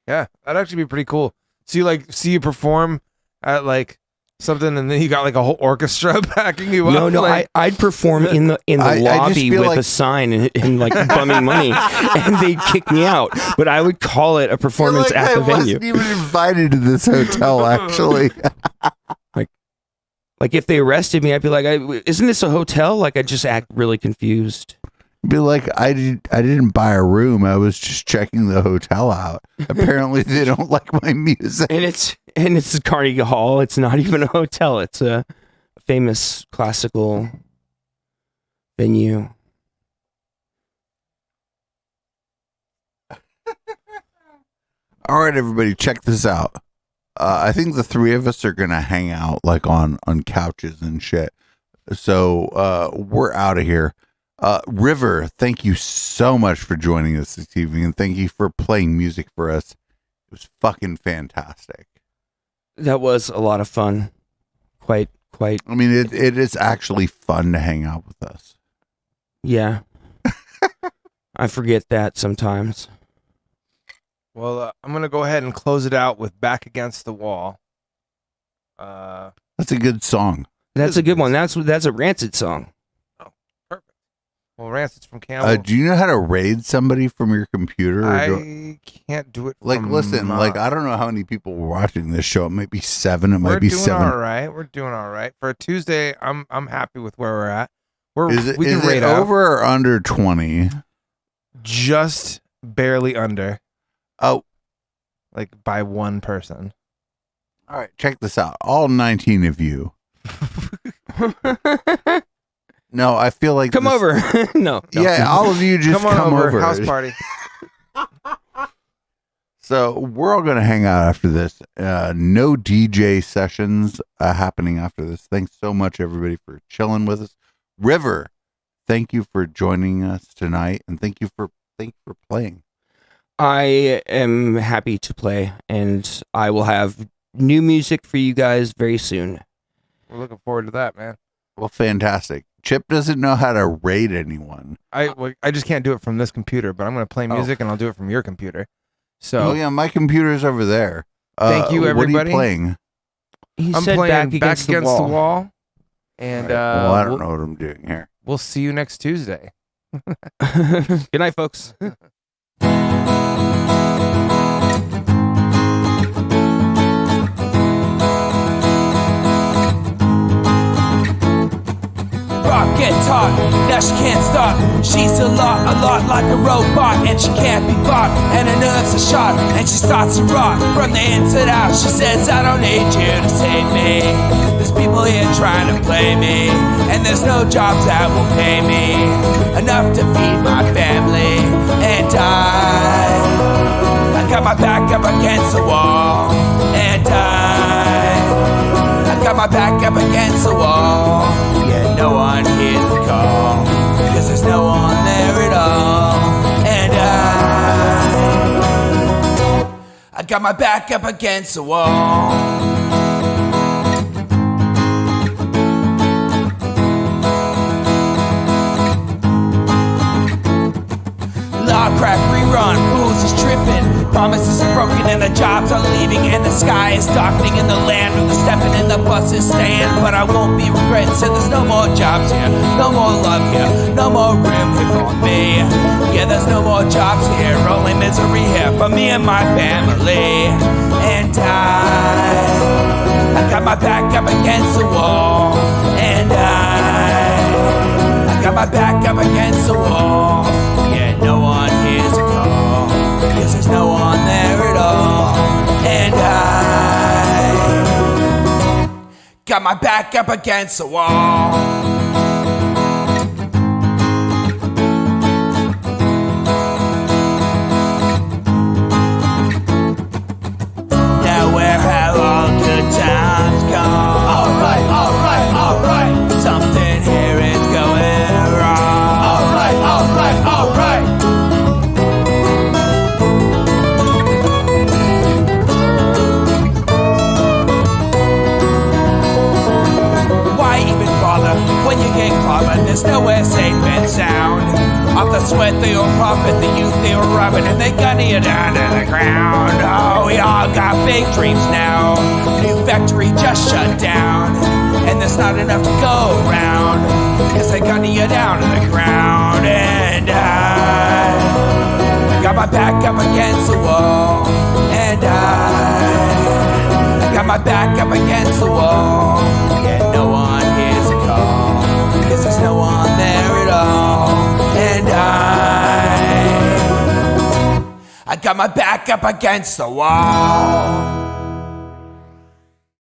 Yeah, that'd actually be pretty cool. See you perform at like something, and then you got like a whole orchestra backing you up. No, like, I'd perform in the I just lobby feel with like- a sign and like bumming money, and they'd kick me out. But I would call it a performance I at the venue. wasn't even invited to this hotel, actually. Like if they arrested me, I'd be like, "Isn't this a hotel?" Like I just act really confused. Be like, I didn't buy a room. I was just checking the hotel out. Apparently, they don't like my music. And it's Carnegie Hall. It's not even a hotel. It's a famous classical venue. All right, everybody, check this out. I think the three of us are gonna hang out like on couches and shit. So we're out of here. River, thank you so much for joining us this evening, and thank you for playing music for us. It was fucking fantastic. That was a lot of fun. Quite. I mean, it is actually fun to hang out with us. Yeah. I forget that sometimes. well, I'm gonna go ahead and close it out with "Back Against the Wall." That's a good song. That's a good one. That's a Rancid song. Well, Rancid's from Campbell. Do you know how to raid somebody from your computer? I can't do it. Like, from listen, my- like, I don't know how many people were watching this show. It might be 7. It might we're be doing 7. all right. We're doing all right for a Tuesday. I'm happy with where we're at. Is it, we can is rate it out over or under 20? just barely under, Oh, like by one person. all right. Check this out. All 19 of you. No, I feel like Come this- over. No. Yeah, all of you just come on over. over. House party. So we're all going to hang out after this. No DJ sessions happening after this. Thanks so much, everybody, for chilling with us. River, thank you for joining us tonight, and thank you for playing. I am happy to play, and I will have new music for you guys very soon. We're looking forward to that, man. Well, fantastic. Chip doesn't know how to raid anyone. I just can't do it from this computer, but I'm gonna play music and I'll do it from your computer. So Oh yeah, my computer's over there. Thank you, What are everybody. you playing? He I'm said playing back against, the wall. And Well, I don't we'll, know what I'm doing here. we'll see you next Tuesday. Good night, folks. rock guitar. Now she can't stop. She's a lot like a robot, and she can't be bought. And her nerves are shot, and she starts to rot from the inside out. She says, I don't need you to save me. There's people here trying to play me, and there's no jobs that will pay me enough to feed my family. And I got my back up against the wall. And I got my back up against the wall. Yeah, no one hears the call, because there's no one there at all. And I got my back up against the wall. Law crap rerun, rules is tripping, promises are broken and the jobs are leaving, and the sky is darkening in the land where the stepping and the buses stand. But I won't be regretting, so there's no more jobs here, no more love here, no more room here for me. Yeah, there's no more jobs here, only misery here for me and my family. And I got my back up against the wall. And I got my back up against the wall. Yeah, no one hears a call, because there's no one there at all. And I got my back up against the wall. Now where have all good times gone? Alright, alright, alright. Something here is going wrong. Alright, alright, alright. Why even bother when you get clobbered? There's nowhere safe and sound. Off the sweat they will profit, the youth they were robbing, and they gunning you down to the ground. Oh, we all got big dreams now. New factory just shut down, and there's not enough to go around, because they gunning you down to the ground. And I got my back up against the wall. And I got my back up against the wall. Yeah, no one hears a call, because there's no one there at all. And I got my back up against the wall.